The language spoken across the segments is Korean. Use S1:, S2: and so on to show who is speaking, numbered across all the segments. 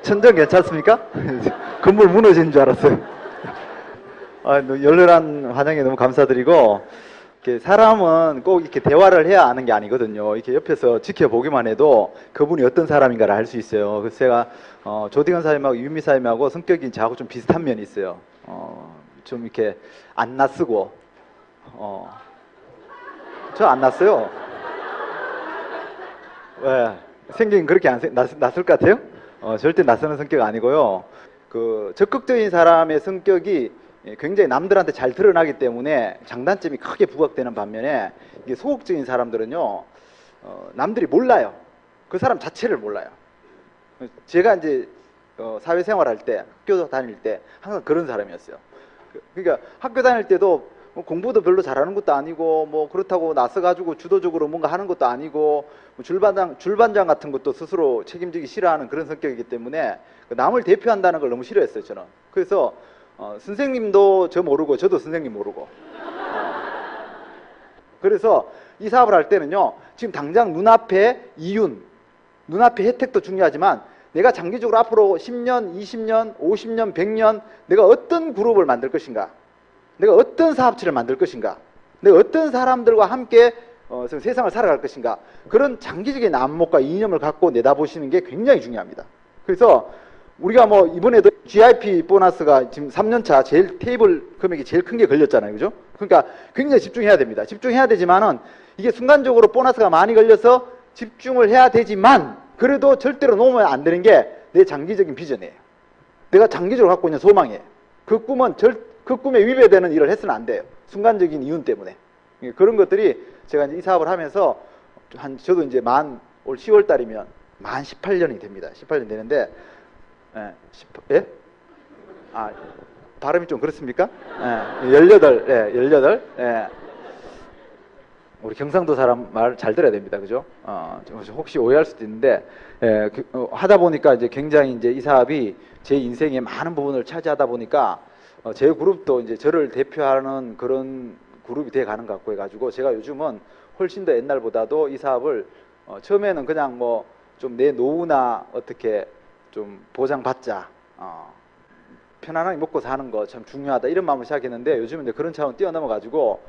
S1: 천정 괜찮습니까? 건물 무너지는 줄 알았어요. 열렬한 환영에 너무 감사드리고, 이렇게 사람은 꼭 이렇게 대화를 해야 아는 게 아니거든요. 이렇게 옆에서 지켜보기만 해도 그분이 어떤 사람인가를 알 수 있어요. 그래서 제가 조디건 사님하고 유미 사님하고 성격이 저하고 좀 비슷한 면이 있어요. 좀 이렇게 안 낯쓰고, 저 안 낯서요. 왜? 생긴 그렇게 낯설 것 같아요? 절대 낯서는 성격 아니고요. 그 적극적인 사람의 성격이 굉장히 남들한테 잘 드러나기 때문에 장단점이 크게 부각되는 반면에, 이게 소극적인 사람들은요, 남들이 몰라요. 그 사람 자체를 몰라요. 제가 이제 사회생활 할 때, 학교 다닐 때 항상 그런 사람이었어요. 그러니까 학교 다닐 때도 뭐 공부도 별로 잘하는 것도 아니고, 뭐 그렇다고 나서가지고 주도적으로 뭔가 하는 것도 아니고, 뭐 줄반장 같은 것도 스스로 책임지기 싫어하는 그런 성격이기 때문에 남을 대표한다는 걸 너무 싫어했어요, 저는. 그래서 선생님도 저 모르고 저도 선생님 모르고, 그래서 이 사업을 할 때는요, 지금 당장 눈앞에 이윤, 눈앞에 혜택도 중요하지만 내가 장기적으로 앞으로 10년, 20년, 50년, 100년 내가 어떤 그룹을 만들 것인가, 내가 어떤 사업체를 만들 것인가, 내가 어떤 사람들과 함께 세상을 살아갈 것인가, 그런 장기적인 안목과 이념을 갖고 내다보시는 게 굉장히 중요합니다. 그래서 우리가 뭐 이번에도 GIP 보너스가 지금 3년차 제일 테이블 금액이 제일 큰 게 걸렸잖아요. 그죠? 그러니까 굉장히 집중해야 됩니다. 집중해야 되지만은 이게 순간적으로 보너스가 많이 걸려서 집중을 해야 되지만, 그래도 절대로 놓으면 안 되는 게 내 장기적인 비전이에요. 내가 장기적으로 갖고 있는 소망이에요. 그 꿈에 위배되는 일을 해서는 안 돼요. 순간적인 이윤 때문에. 그런 것들이 제가 이제 이 사업을 하면서 저도 이제 올 10월 달이면 만 18년이 됩니다. 18년 되는데, 예? 발음이 좀 그렇습니까? 18. 우리 경상도 사람 말 잘 들어야 됩니다. 그죠? 혹시 오해할 수도 있는데, 하다 보니까 이제 굉장히 이제 이 사업이 제 인생의 많은 부분을 차지하다 보니까, 제 그룹도 이제 저를 대표하는 그런 그룹이 돼 가는 것 같고 해가지고, 제가 요즘은 훨씬 더 옛날보다도 이 사업을, 처음에는 그냥 뭐 좀 내 노후나 어떻게 좀 보장받자, 편안하게 먹고 사는 거 참 중요하다, 이런 마음을 시작했는데, 요즘은 이제 그런 차원 뛰어넘어 가지고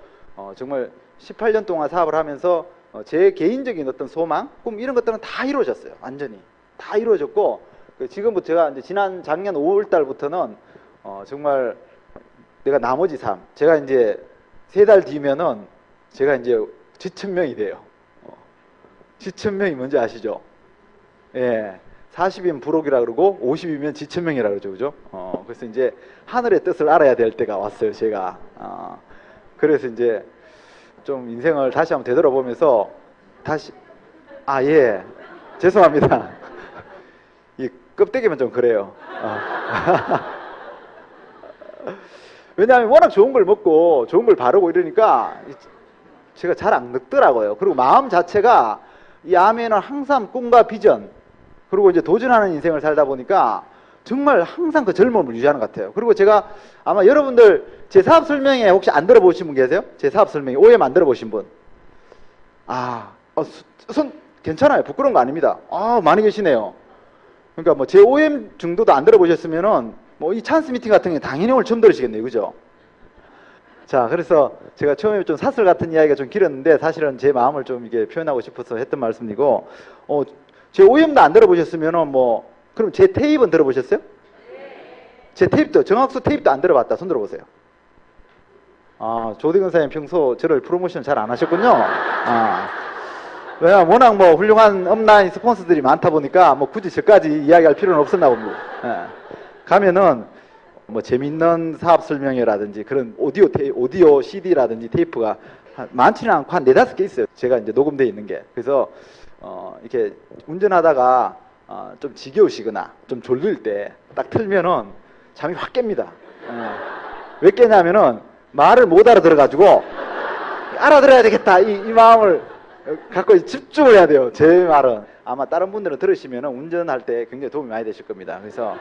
S1: 정말 18년 동안 사업을 하면서 제 개인적인 어떤 소망, 꿈, 이런 것들은 다 이루어졌어요. 완전히 다 이루어졌고, 지금부터 제가 이제 작년 5월 달부터는 정말 내가 나머지 삶, 제가 이제 3달 뒤면은 제가 이제 지천명이 돼요. 지천명이 뭔지 아시죠? 예. 40이면 부록이라 그러고 50이면 지천명이라 그러죠. 그죠? 그래서 이제 하늘의 뜻을 알아야 될 때가 왔어요, 제가. 그래서 이제 좀 인생을 다시 한번 되돌아보면서 예. 죄송합니다. 이 껍데기만 좀 그래요. 왜냐하면 워낙 좋은 걸 먹고 좋은 걸 바르고 이러니까 제가 잘 안 늙더라고요. 그리고 마음 자체가, 이 안에는 항상 꿈과 비전, 그리고 이제 도전하는 인생을 살다 보니까 정말 항상 그 젊음을 유지하는 것 같아요. 그리고 제가 아마 여러분들 제 사업 설명회 혹시 안 들어보신 분 계세요? 제 사업 설명회 OM 안 들어보신 분? 손 괜찮아요. 부끄러운 거 아닙니다. 많이 계시네요. 그러니까 뭐 제 OM 정도도 안 들어보셨으면은 뭐 이 찬스 미팅 같은 게 당연히 오늘 처음 들으시겠네요. 그죠? 자, 그래서 제가 처음에 좀 사슬 같은 이야기가 좀 길었는데, 사실은 제 마음을 좀 이게 표현하고 싶어서 했던 말씀이고, 제 OM도 안 들어보셨으면은 그럼 제 테이프는 들어보셨어요? 제 테이프도, 정학수 테이프도 안 들어봤다. 손 들어보세요. 조대근 사님 평소 저를 프로모션 잘 안 하셨군요. 왜냐면 워낙 뭐 훌륭한 업라인 스폰서들이 많다 보니까 뭐 굳이 저까지 이야기할 필요는 없었나 봅니다. 가면은 뭐 재밌는 사업 설명회라든지 그런 오디오 CD라든지 테이프가 많지는 않고 한 4-5개 있어요. 제가 이제 녹음되어 있는 게. 그래서 이렇게 운전하다가 좀 지겨우시거나 좀 졸릴 때 딱 틀면은 잠이 확 깹니다. 왜 깨냐면은 말을 못 알아들어가지고 알아들어야 되겠다, 이 마음을 갖고 집중을 해야 돼요. 제 말은 아마 다른 분들은 들으시면은 운전할 때 굉장히 도움이 많이 되실 겁니다. 그래서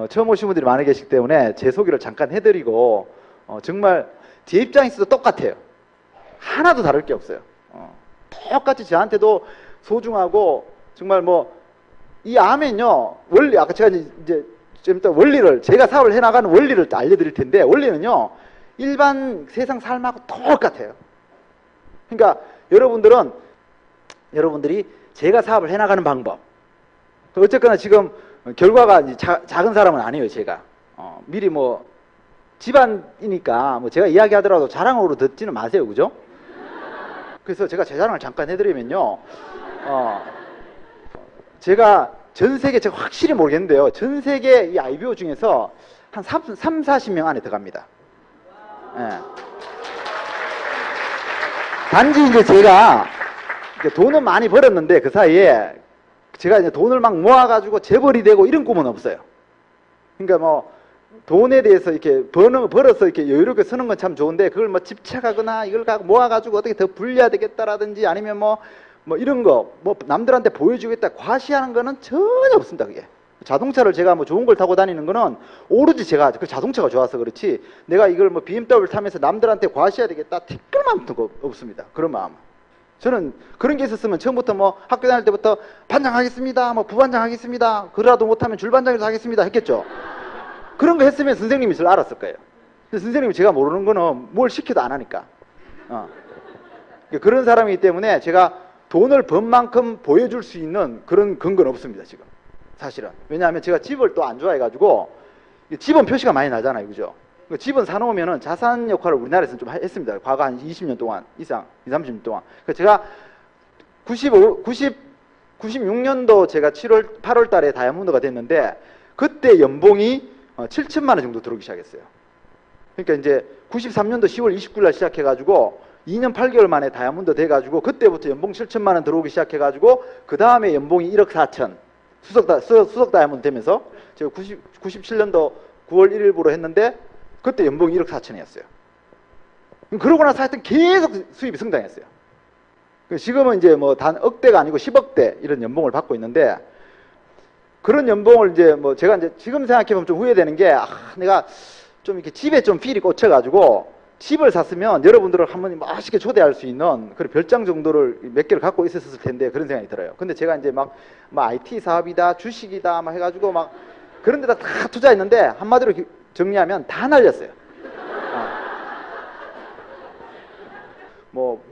S1: 처음 오신 분들이 많이 계시기 때문에 제 소개를 잠깐 해드리고, 정말 제 입장에 있어도 똑같아요. 하나도 다를 게 없어요. 똑같이 저한테도 소중하고 정말 뭐 이 암엔요 원리 아까 제가 이제 좀 이따 원리를 제가 사업을 해나가는 원리를 알려드릴 텐데 원리는요 일반 세상 삶하고 똑같아요. 그러니까 여러분들이 제가 사업을 해나가는 방법 어쨌거나 지금 결과가 이제 작은 사람은 아니에요. 제가 미리 뭐 집안이니까 뭐 제가 이야기하더라도 자랑으로 듣지는 마세요. 그죠? 그래서 제가 제 자랑을 잠깐 해드리면요 제가 전 세계 제가 확실히 모르겠는데요 전 세계 이 IBO 중에서 한 40명 안에 들어갑니다. 예. 단지 이제 제가 돈은 많이 벌었는데 그 사이에 제가 이제 돈을 막 모아가지고 재벌이 되고 이런 꿈은 없어요. 그러니까 뭐 돈에 대해서 이렇게 벌어서 이렇게 여유롭게 쓰는 건 참 좋은데 그걸 뭐 집착하거나 이걸 모아가지고 어떻게 더 불려야 되겠다라든지 아니면 뭐 이런 거 뭐 남들한테 보여주겠다 과시하는 거는 전혀 없습니다. 그게 자동차를 제가 뭐 좋은 걸 타고 다니는 거는 오로지 제가 그 자동차가 좋아서 그렇지 내가 이걸 뭐 BMW 타면서 남들한테 과시해야 되겠다 티끌만도 없습니다. 그런 마음. 저는 그런 게 있었으면 처음부터 뭐 학교 다닐 때부터 반장 하겠습니다 뭐 부반장 하겠습니다 그러라도 못하면 줄반장이라도 하겠습니다 했겠죠. 그런 거 했으면 선생님이 저를 알았을 거예요. 근데 선생님이 제가 모르는 거는 뭘 시켜도 안 하니까 그런 사람이기 때문에 제가 돈을 번 만큼 보여줄 수 있는 그런 근거는 없습니다. 지금 사실은. 왜냐하면 제가 집을 또 안 좋아해가지고 집은 표시가 많이 나잖아요. 그죠? 집은 사놓으면은 자산 역할을 우리나라에서는 좀 했습니다. 과거 한 20년 동안 이상 20, 30년 동안. 제가 96년도 제가 8월 달에 다이아몬드가 됐는데 그때 연봉이 7천만 원 정도 들어오기 시작했어요. 그러니까 이제 93년도 10월 29일 날 시작해가지고 2년 8개월 만에 다이아몬드 돼가지고 그때부터 연봉 7천만 원 들어오기 시작해가지고 그 다음에 연봉이 1억 4천 수석 다이아몬드 되면서 제가 97년도 9월 1일부로 했는데 그때 연봉이 1억 4천이었어요. 그러고 나서 하여튼 계속 수입이 성장했어요. 지금은 이제 뭐 단 억대가 아니고 10억대 이런 연봉을 받고 있는데 그런 연봉을 이제 뭐 제가 이제 지금 생각해보면 좀 후회되는 게 내가 좀 이렇게 집에 좀 필이 꽂혀가지고 집을 샀으면 여러분들을 한번 맛있게 초대할 수 있는 그런 별장 정도를 몇 개를 갖고 있었을 텐데 그런 생각이 들어요. 근데 제가 이제 막 IT 사업이다 주식이다 막 해가지고 막 그런 데다 다 투자했는데 한마디로 정리하면 다 날렸어요. 뭐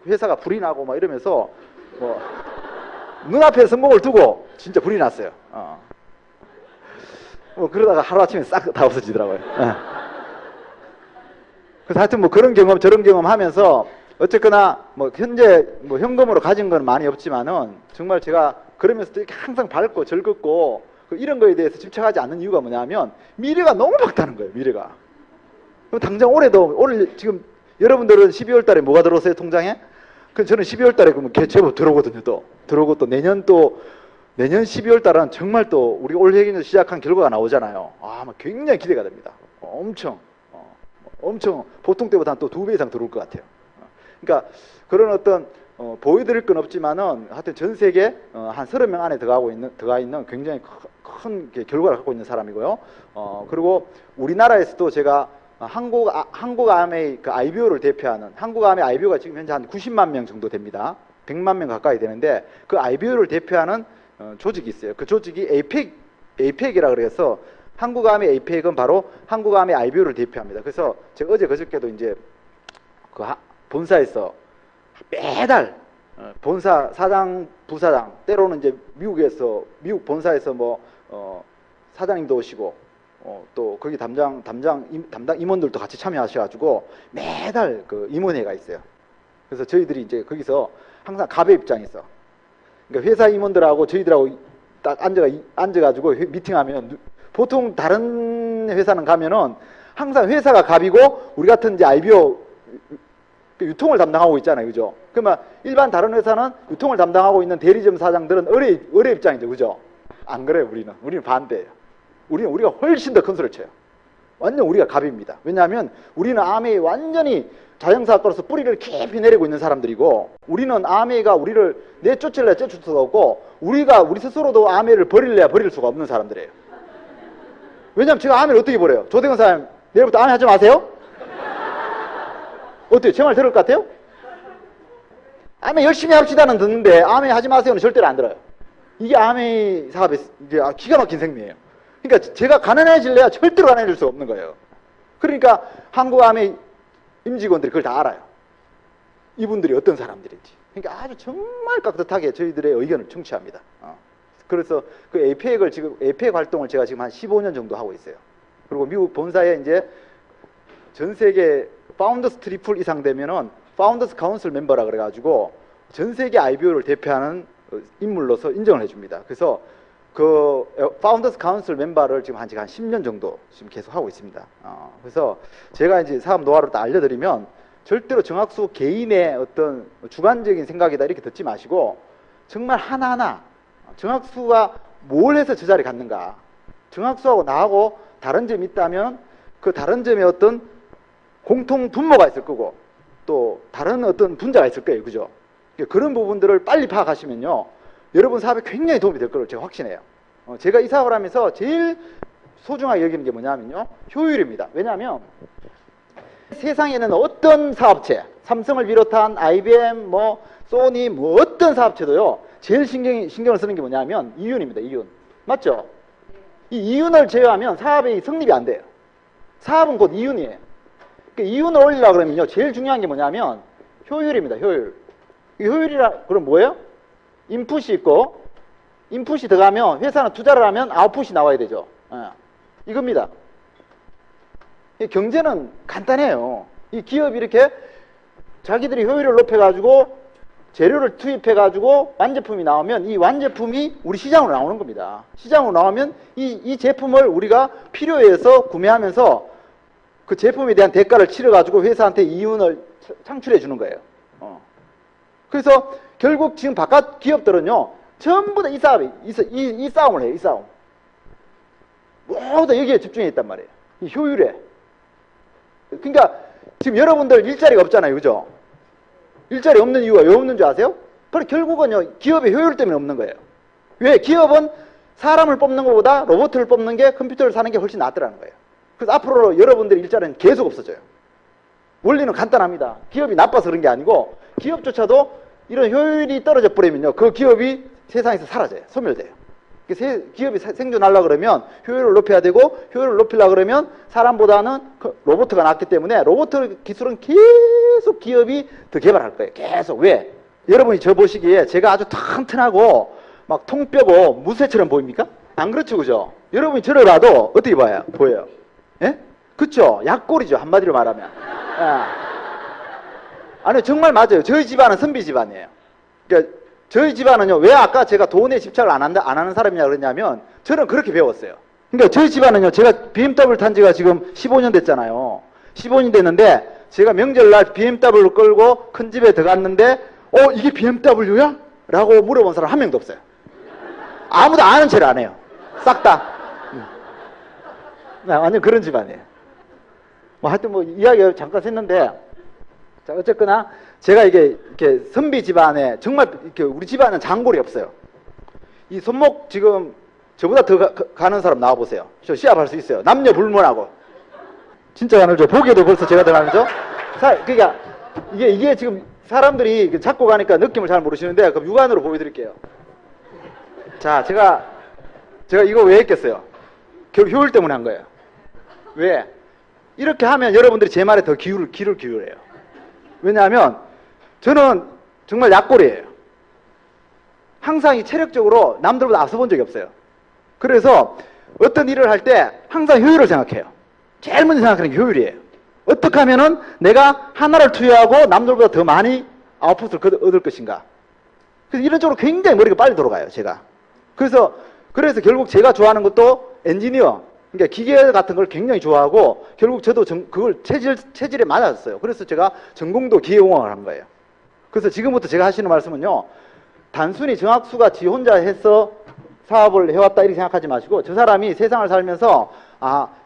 S1: 회사가 불이 나고 막 이러면서 뭐 눈앞에 성공을 두고 진짜 불이 났어요. 뭐 그러다가 하루아침에 싹 다 없어지더라고요. 그래서 하여튼 뭐 그런 경험 저런 경험 하면서 어쨌거나 뭐 현재 뭐 현금으로 가진 건 많이 없지만은 정말 제가 그러면서 이렇게 항상 밝고 즐겁고 이런 거에 대해서 집착하지 않는 이유가 뭐냐면 미래가 너무 밝다는 거예요. 미래가. 그럼 당장 올해 지금 여러분들은 12월 달에 뭐가 들어오세요 통장에? 그 저는 12월 달에 그러면 제법 들어오거든요. 들어오고 또 내년 12월 달은 정말 또 우리 올 회계년 시작한 결과가 나오잖아요. 굉장히 기대가 됩니다. 엄청 보통 때보다 또 2배 이상 들어올 것 같아요. 그러니까 그런 어떤 보여드릴 건 없지만은 하여튼 전 세계 한 30명 안에 들어가 있는 굉장히 큰 결과를 갖고 있는 사람이고요. 그리고 우리나라에서도 제가 한국암의 그 IBO를 대표하는 한국암의 IBO가 지금 현재 한 90만 명 정도 됩니다. 100만 명 가까이 되는데 그 IBO를 대표하는 조직이 있어요. 그 조직이 APEC이라 그래서 한국암의 APEC은 바로 한국암의 IBO를 대표합니다. 그래서 제가 어제 그저께도 이제 그 본사에서 매달 본사 사장, 부사장 때로는 이제 미국 본사에서 뭐 사장님도 오시고 또 거기 담당 임원들도 같이 참여하셔가지고 매달 그 임원회가 있어요. 그래서 저희들이 이제 거기서 항상 갑의 입장에서 그러니까 회사 임원들하고 저희들하고 딱 앉아가지고 미팅하면 보통 다른 회사는 가면은 항상 회사가 갑이고 우리 같은 이제 IBO 유통을 담당하고 있잖아요. 그죠? 그러면 일반 다른 회사는 유통을 담당하고 있는 대리점 사장들은 의뢰 입장이죠. 그죠? 안 그래요. 우리는 반대예요. 우리가 훨씬 더 큰 소리를 쳐요. 완전 우리가 갑입니다. 왜냐하면 우리는 아메이 완전히 자영사학과로서 뿌리를 깊이 내리고 있는 사람들이고 우리는 아메이가 우리를 내쫓을래야 쫓을 수가 없고 우리 스스로도 아메이를 버릴 수가 없는 사람들이에요. 왜냐하면 제가 아메이를 어떻게 버려요? 조대건 사장님 내일부터 아메이 하지 마세요? 어때요? 제 말 들을 것 같아요? 아메이 열심히 합시다는 듣는데 아메이 하지 마세요는 절대로 안 들어요. 이게 아메이 사업의 이제 기가 막힌 생명이에요. 그러니까 제가 가난해질래야 절대로 가난해질 수 없는 거예요. 그러니까 한국 아메이 임직원들이 그걸 다 알아요. 이분들이 어떤 사람들인지. 그러니까 아주 정말 깍듯하게 저희들의 의견을 청취합니다. 그래서 그 APEC 활동을 제가 지금 한 15년 정도 하고 있어요. 그리고 미국 본사에 이제 전 세계 파운더스 트리플 이상 되면은 파운더스 카운슬 멤버라 그래가지고 전 세계 IBO를 대표하는 인물로서 인정을 해줍니다. 그래서 그 파운더스 카운슬 멤버를 지금 한 10년 정도 지금 계속 하고 있습니다. 그래서 제가 이제 사업 노하우를 다 알려드리면 절대로 정학수 개인의 어떤 주관적인 생각이다 이렇게 듣지 마시고 정말 하나하나 정학수가 뭘 해서 저 자리 갔는가, 정학수하고 나하고 다른 점이 있다면 그 다른 점에 어떤 공통 분모가 있을 거고 또 다른 어떤 분자가 있을 거예요. 그죠? 그런 부분들을 빨리 파악하시면요 여러분 사업에 굉장히 도움이 될 거를 제가 확신해요. 제가 이 사업을 하면서 제일 소중하게 여기는 게 뭐냐면요 효율입니다. 왜냐하면 세상에는 어떤 사업체, 삼성을 비롯한 IBM, 소니, 어떤 사업체도요 제일 신경을 쓰는 게 뭐냐면 이윤입니다. 이윤. 맞죠? 이 이윤을 제외하면 사업의 성립이 안 돼요. 사업은 곧 이윤이에요. 그러니까 이윤을 올리려고 그러면요 제일 중요한 게 뭐냐면 효율입니다. 효율. 효율이라 그럼 뭐예요? 인풋이 있고 인풋이 들어가면 회사는 투자를 하면 아웃풋이 나와야 되죠. 이겁니다. 경제는 간단해요. 이 기업이 이렇게 자기들이 효율을 높여가지고 재료를 투입해가지고 완제품이 나오면 이 완제품이 우리 시장으로 나오는 겁니다. 시장으로 나오면 이 제품을 우리가 필요에 의해서 구매하면서 그 제품에 대한 대가를 치러가지고 회사한테 이윤을 창출해 주는 거예요. 그래서 결국 지금 바깥 기업들은요 전부 다 이 싸움을 해요. 이 싸움 모두 다 여기에 집중해 있단 말이에요. 이 효율에. 그러니까 지금 여러분들 일자리가 없잖아요. 그죠? 일자리 없는 이유가 왜 없는 줄 아세요? 바로 결국은요 기업의 효율 때문에 없는 거예요. 왜? 기업은 사람을 뽑는 것보다 로봇을 뽑는 게 컴퓨터를 사는 게 훨씬 낫더라는 거예요. 그래서 앞으로 여러분들의 일자리는 계속 없어져요. 원리는 간단합니다. 기업이 나빠서 그런 게 아니고 기업조차도 이런 효율이 떨어져 버리면요 그 기업이 세상에서 사라져요. 소멸돼요. 기업이 생존하려고 그러면 효율을 높여야 되고 효율을 높이려고 그러면 사람보다는 로봇가 낫기 때문에 로봇 기술은 계속 기업이 더 개발할 거예요. 계속. 왜? 여러분이 저 보시기에 제가 아주 튼튼하고 막 통뼈고 무쇠처럼 보입니까? 안 그렇죠. 그죠? 여러분이 저를 봐도 어떻게 보여요? 예? 그쵸? 약골이죠. 한마디로 말하면. 아니 정말 맞아요. 저희 집안은 선비 집안이에요. 그러니까 저희 집안은요 왜 아까 제가 돈에 집착을 안 하는 사람이냐 그러냐면 저는 그렇게 배웠어요. 그러니까 저희 집안은요 제가 BMW 탄 지가 지금 15년 됐잖아요. 15년 됐는데 제가 명절날 BMW를 끌고 큰 집에 들어갔는데 이게 BMW야? 라고 물어본 사람 한 명도 없어요. 아무도 아는 체를 안 해요. 싹 다. 완전 그런 집안이에요. 하여튼 이야기 잠깐 했는데 자, 어쨌거나 제가 이렇게 선비 집안에 정말 이렇게 우리 집안은 장골이 없어요. 이 손목 지금 저보다 더 가는 사람 나와보세요. 저 시합할 수 있어요. 남녀 불문하고. 진짜 가늘죠. 보기에도 벌써 제가 더 가늘죠. 그러니까 이게 지금 사람들이 잡고 가니까 느낌을 잘 모르시는데 그럼 육안으로 보여드릴게요. 자, 제가 이거 왜 했겠어요? 결국 효율 때문에 한 거예요. 왜? 이렇게 하면 여러분들이 제 말에 더 귀를 기울여요. 왜냐하면 저는 정말 약골이에요. 항상 이 체력적으로 남들보다 앞서 본 적이 없어요. 그래서 어떤 일을 할 때 항상 효율을 생각해요. 제일 먼저 생각하는 게 효율이에요. 어떻게 하면은 내가 하나를 투여하고 남들보다 더 많이 아웃풋을 얻을 것인가. 그래서 이런 쪽으로 굉장히 머리가 빨리 돌아가요. 제가. 그래서 결국 제가 좋아하는 것도 엔지니어, 그러니까 기계 같은 걸 굉장히 좋아하고 결국 저도 그걸 체질에 맞았어요. 그래서 제가 전공도 기계공학을 한 거예요. 그래서 지금부터 제가 하시는 말씀은요, 단순히 정학수가 지 혼자 해서 사업을 해왔다 이렇게 생각하지 마시고 저 사람이 세상을 살면서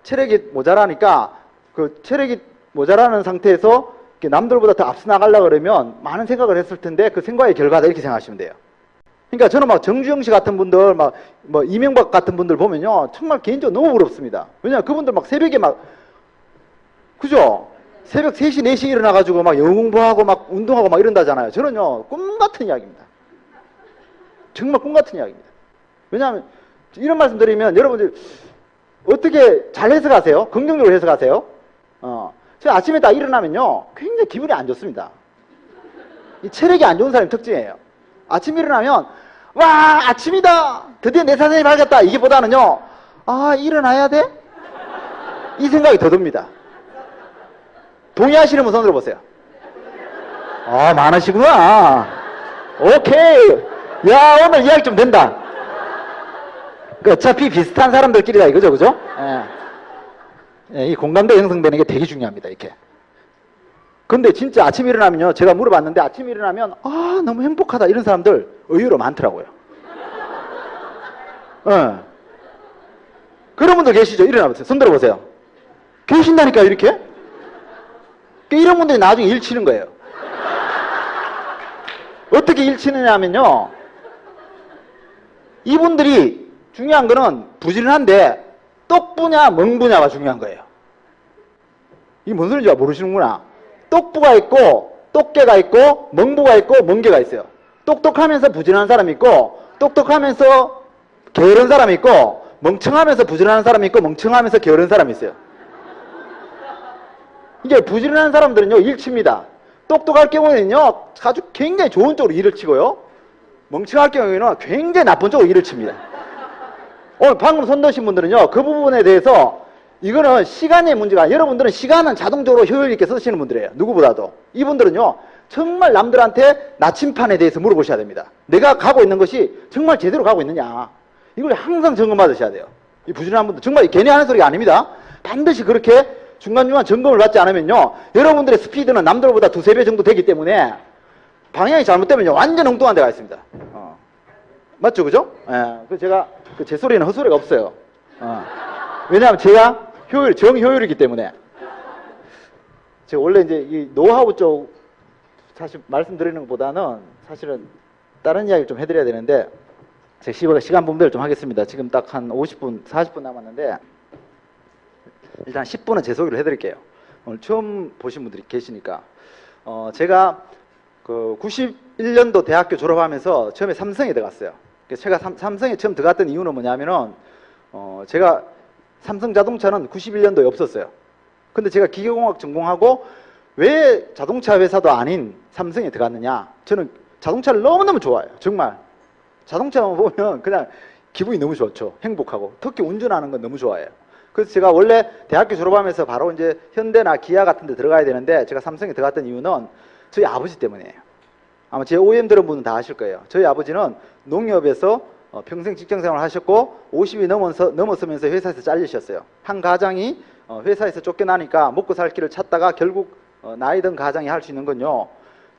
S1: 체력이 모자라니까 그 체력이 모자라는 상태에서 남들보다 더 앞서 나가려고 그러면 많은 생각을 했을 텐데 그 생각의 결과다 이렇게 생각하시면 돼요. 그러니까 저는 막 정주영 씨 같은 분들, 이명박 같은 분들 보면요, 정말 개인적으로 너무 부럽습니다. 왜냐면 그분들 막 새벽에 그죠? 새벽 3시, 4시 일어나가지고 막 영어 공부하고 막 운동하고 막 이런다잖아요. 저는요, 꿈 같은 이야기입니다. 정말 꿈 같은 이야기입니다. 왜냐하면 이런 말씀 드리면 여러분들 어떻게 잘 해석하세요? 긍정적으로 해석하세요? 제가 아침에 딱 일어나면요 굉장히 기분이 안 좋습니다. 이 체력이 안 좋은 사람의 특징이에요. 아침에 일어나면 와 아침이다 드디어 내 사생이 밝았다 이게 보다는요 아 일어나야 돼? 이 생각이 더 듭니다. 동의하시는 분 손 들어보세요. 아 많으시구나. 오케이. 야 오늘 이야기 좀 된다. 어차피 비슷한 사람들끼리다 이거죠 그죠? 예, 이 공감대 형성되는 게 되게 중요합니다 이렇게. 근데 진짜 아침에 일어나면요 제가 물어봤는데 아침에 일어나면 아 너무 행복하다 이런 사람들 의외로 많더라고요. 그런 분들 계시죠? 일어나보세요. 손 들어보세요. 계신다니까요 이렇게. 이런 분들이 나중에 일 치는 거예요. 어떻게 일 치느냐 하면요 이분들이 중요한 거는 부지런한데 똑부냐 멍부냐가 중요한 거예요. 이게 뭔 소리인지 모르시는구나. 똑부가 있고 똑개가 있고 멍부가 있고 멍개가 있어요. 똑똑하면서 부지런한 사람이 있고 똑똑하면서 게으른 사람이 있고 멍청하면서 부지런한 사람이 있고 멍청하면서 게으른 사람이 있어요. 이제 부지런한 사람들은요 일칩니다. 똑똑할 경우에는요 아주 굉장히 좋은 쪽으로 일을 치고요 멍청할 경우에는 굉장히 나쁜 쪽으로 일을 칩니다. 오늘 방금 손 드신 분들은요 그 부분에 대해서 이거는 시간의 문제가 아니라 여러분들은 시간은 자동적으로 효율 있게 쓰시는 분들이에요. 누구보다도. 이분들은요 정말 남들한테 나침판에 대해서 물어보셔야 됩니다. 내가 가고 있는 것이 정말 제대로 가고 있느냐 이걸 항상 점검받으셔야 돼요. 이 부지런한 분들 정말 괜히 하는 소리가 아닙니다. 반드시 그렇게 중간중간 점검을 받지 않으면요 여러분들의 스피드는 남들보다 두세 배 정도 되기 때문에 방향이 잘못되면요 완전 엉뚱한 데가 있습니다. 맞죠 그죠? 예. 제가 제 소리는 헛소리가 없어요. 왜냐하면 제가 정효율이기 때문에. 제가 원래 이제 이 노하우 쪽 사실 말씀드리는 것보다는 사실은 다른 이야기를 좀 해드려야 되는데 제가 시간 분배를 좀 하겠습니다. 지금 딱 한 50분 40분 남았는데 일단 10분은 제 소개를 해드릴게요. 오늘 처음 보신 분들이 계시니까 제가 그 91년도 대학교 졸업하면서 처음에 삼성에 들어갔어요. 제가 삼성에 처음 들어갔던 이유는 뭐냐면은 제가 삼성자동차는 91년도에 없었어요. 근데 제가 기계공학 전공하고 왜 자동차 회사도 아닌 삼성에 들어갔느냐. 저는 자동차를 너무너무 좋아해요. 정말 자동차만 보면 그냥 기분이 너무 좋죠. 행복하고 특히 운전하는 건 너무 좋아해요. 그래서 제가 원래 대학교 졸업하면서 바로 이제 현대나 기아 같은 데 들어가야 되는데 제가 삼성에 들어갔던 이유는 저희 아버지 때문이에요. 아마 제 OEM 들은 분은 다 아실 거예요. 저희 아버지는 농협에서 평생 직장생활을 하셨고 50이 넘었으면서 회사에서 잘리셨어요. 한 가장이 회사에서 쫓겨나니까 먹고 살 길을 찾다가 결국 나이 든 가장이 할 수 있는 건요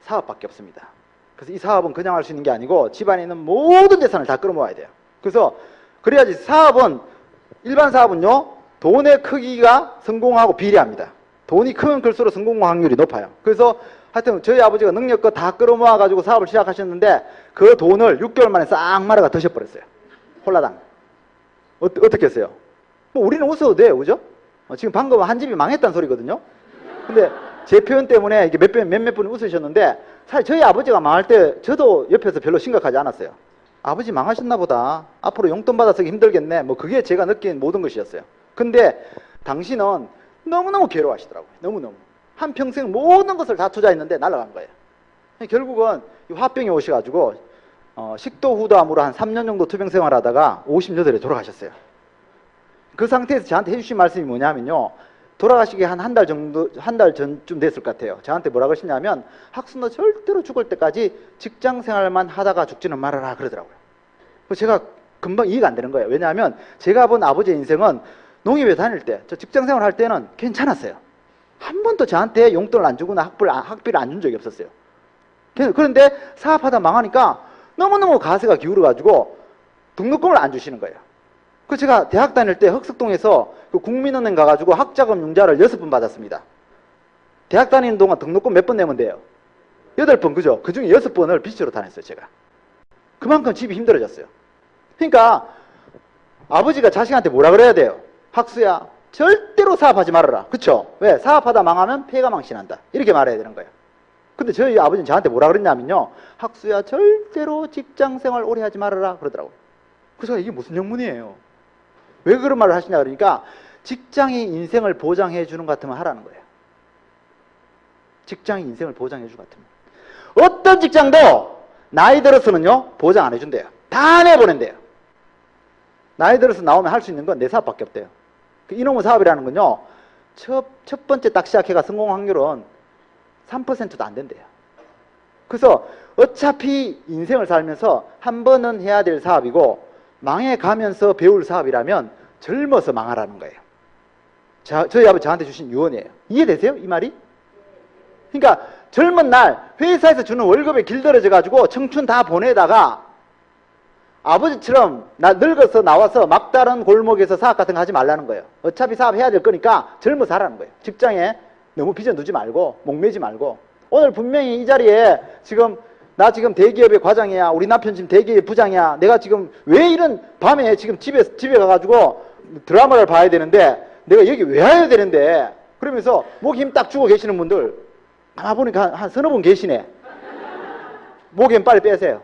S1: 사업밖에 없습니다. 그래서 이 사업은 그냥 할 수 있는 게 아니고 집안에 있는 모든 재산을 다 끌어모아야 돼요. 그래서 그래야지 사업은 일반 사업은요 돈의 크기가 성공하고 비례합니다. 돈이 크면 클수록 성공 확률이 높아요. 그래서 하여튼 저희 아버지가 능력껏 다 끌어모아 가지고 사업을 시작하셨는데 그 돈을 6개월 만에 싹 말아가 드셔버렸어요. 홀라당. 어떻게 했어요? 뭐 우리는 웃어도 돼요, 그죠? 지금 방금 한 집이 망했다는 소리거든요. 근데 제 표현 때문에 이게 몇몇 분이 웃으셨는데 사실 저희 아버지가 망할 때 저도 옆에서 별로 심각하지 않았어요. 아버지 망하셨나 보다. 앞으로 용돈 받아 쓰기 힘들겠네. 뭐 그게 제가 느낀 모든 것이었어요. 근데 당신은 너무너무 괴로워하시더라고요. 너무너무. 한평생 모든 것을 다 투자했는데 날아간 거예요. 결국은 화병이 오셔가지고 식도후두암으로 한 3년 정도 투병 생활하다가 58에 돌아가셨어요. 그 상태에서 저한테 해주신 말씀이 뭐냐면요. 돌아가시기 한 달 정도, 한 달 전쯤 됐을 것 같아요. 저한테 뭐라 그러시냐면 학순 너 절대로 죽을 때까지 직장 생활만 하다가 죽지는 말아라 그러더라고요. 그래서 제가 금방 이해가 안 되는 거예요. 왜냐하면 제가 본 아버지의 인생은 농협에 다닐 때, 저 직장 생활 할 때는 괜찮았어요. 한 번도 저한테 용돈을 안 주거나 학비를 안 준 적이 없었어요. 그런데 사업하다 망하니까 너무너무 가세가 기울어가지고 등록금을 안 주시는 거예요. 그래서 제가 대학 다닐 때 흑석동에서 그 국민은행 가가지고 학자금 융자를 6번 받았습니다. 대학 다니는 동안 등록금 몇 번 내면 돼요? 8번, 그죠? 그 중에 6번을 빚으로 다녔어요, 제가. 그만큼 집이 힘들어졌어요. 그러니까 아버지가 자식한테 뭐라 그래야 돼요? 학수야, 절대로 사업하지 말아라. 그쵸? 왜? 사업하다 망하면 폐가 망신한다. 이렇게 말해야 되는 거예요. 근데 저희 아버지는 저한테 뭐라 그랬냐면요. 학수야, 절대로 직장생활 오래 하지 말아라. 그러더라고요. 그래서 이게 무슨 영문이에요? 왜 그런 말을 하시냐 그러니까 직장이 인생을 보장해 주는 것 같으면 하라는 거예요. 직장이 인생을 보장해 주는 것 같으면. 어떤 직장도 나이 들어서는요 보장 안 해준대요. 다 내보낸대요. 나이 들어서 나오면 할 수 있는 건 내 사업밖에 없대요. 그 이놈의 사업이라는 건요 첫 번째 딱 시작해가 성공 확률은 3%도 안 된대요. 그래서 어차피 인생을 살면서 한 번은 해야 될 사업이고 망해가면서 배울 사업이라면 젊어서 망하라는 거예요. 저희 아버지 저한테 주신 유언이에요. 이해되세요? 이 말이? 그러니까 젊은 날 회사에서 주는 월급에 길들여져 가지고 청춘 다 보내다가 아버지처럼 늙어서 나와서 막다른 골목에서 사업 같은 거 하지 말라는 거예요. 어차피 사업 해야 될 거니까 젊어서 하라는 거예요. 직장에 너무 비전 두지 말고 목매지 말고 오늘 분명히 이 자리에 나 지금 대기업의 과장이야. 우리 남편 지금 대기업의 부장이야. 내가 지금 왜 이런 밤에 지금 집에 가가지고 드라마를 봐야 되는데 내가 여기 왜 와야 되는데 그러면서 목 힘 딱 주고 계시는 분들 가만 보니까 한 서너 분 계시네. 목 힘 빨리 빼세요.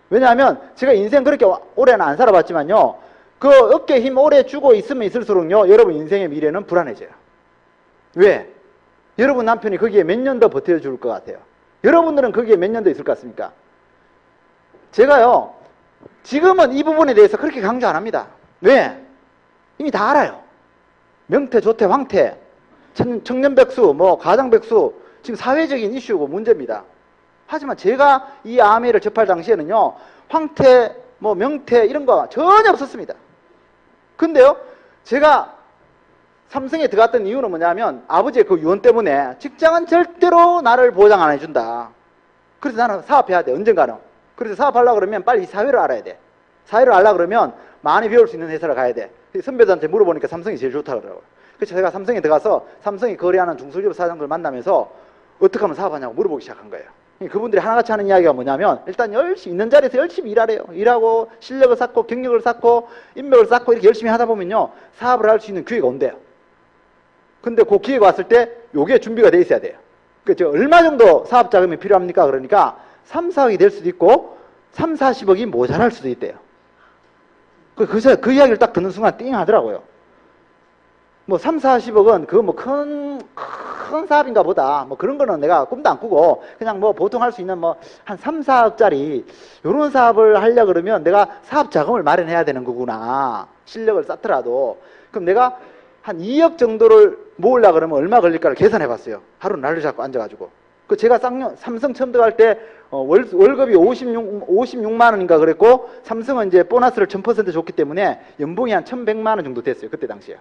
S1: 왜냐하면 제가 인생 그렇게 오래는 안 살아봤지만요. 그 어깨 힘 오래 주고 있으면 있을수록요. 여러분 인생의 미래는 불안해져요. 왜? 여러분 남편이 거기에 몇 년 더 버텨줄 것 같아요. 여러분들은 거기에 몇 년 더 있을 것 같습니까? 제가요. 지금은 이 부분에 대해서 그렇게 강조 안 합니다. 왜? 이미 다 알아요. 명태, 조태, 황태, 청년백수, 가장백수 지금 사회적인 이슈고 문제입니다. 하지만 제가 이 아메를 접할 당시에는요. 황태, 명태 이런 거 전혀 없었습니다. 근데요. 제가 삼성에 들어갔던 이유는 뭐냐면 아버지의 그 유언 때문에 직장은 절대로 나를 보장 안 해준다. 그래서 나는 사업해야 돼. 언젠가는. 그래서 사업하려고 그러면 빨리 사회를 알아야 돼. 사회를 알려고 그러면 많이 배울 수 있는 회사를 가야 돼. 선배들한테 물어보니까 삼성이 제일 좋다고 그러더라고요. 그래서 제가 삼성에 들어가서 삼성이 거래하는 중소기업 사장들 만나면서 어떻게 하면 사업하냐고 물어보기 시작한 거예요. 그분들이 하나같이 하는 이야기가 뭐냐면 일단 열심히 있는 자리에서 열심히 일하래요. 일하고 실력을 쌓고 경력을 쌓고 인맥을 쌓고 이렇게 열심히 하다 보면요. 사업을 할 수 있는 기회가 온대요. 근데 그 기회가 왔을 때 요게 준비가 돼 있어야 돼요. 그러니까 얼마 정도 사업 자금이 필요합니까? 그러니까 3, 4억이 될 수도 있고 3, 40억이 모자랄 수도 있대요. 그 이야기를 딱 듣는 순간 띵 하더라고요. 3, 40억은 그거 큰 사업인가 보다. 그런 거는 내가 꿈도 안 꾸고 그냥 보통 할 수 있는 한 3, 4억짜리 요런 사업을 하려고 그러면 내가 사업 자금을 마련해야 되는 거구나. 실력을 쌓더라도. 그럼 내가 한 2억 정도를 모으려고 그러면 얼마 걸릴까를 계산해 봤어요. 하루 날을 잡고 앉아가지고. 제가 삼성 처음 들어갈 때 월급이 56만 원인가 그랬고 삼성은 이제 보너스를 1000% 줬기 때문에 연봉이 한 1100만 원 정도 됐어요. 그때 당시에.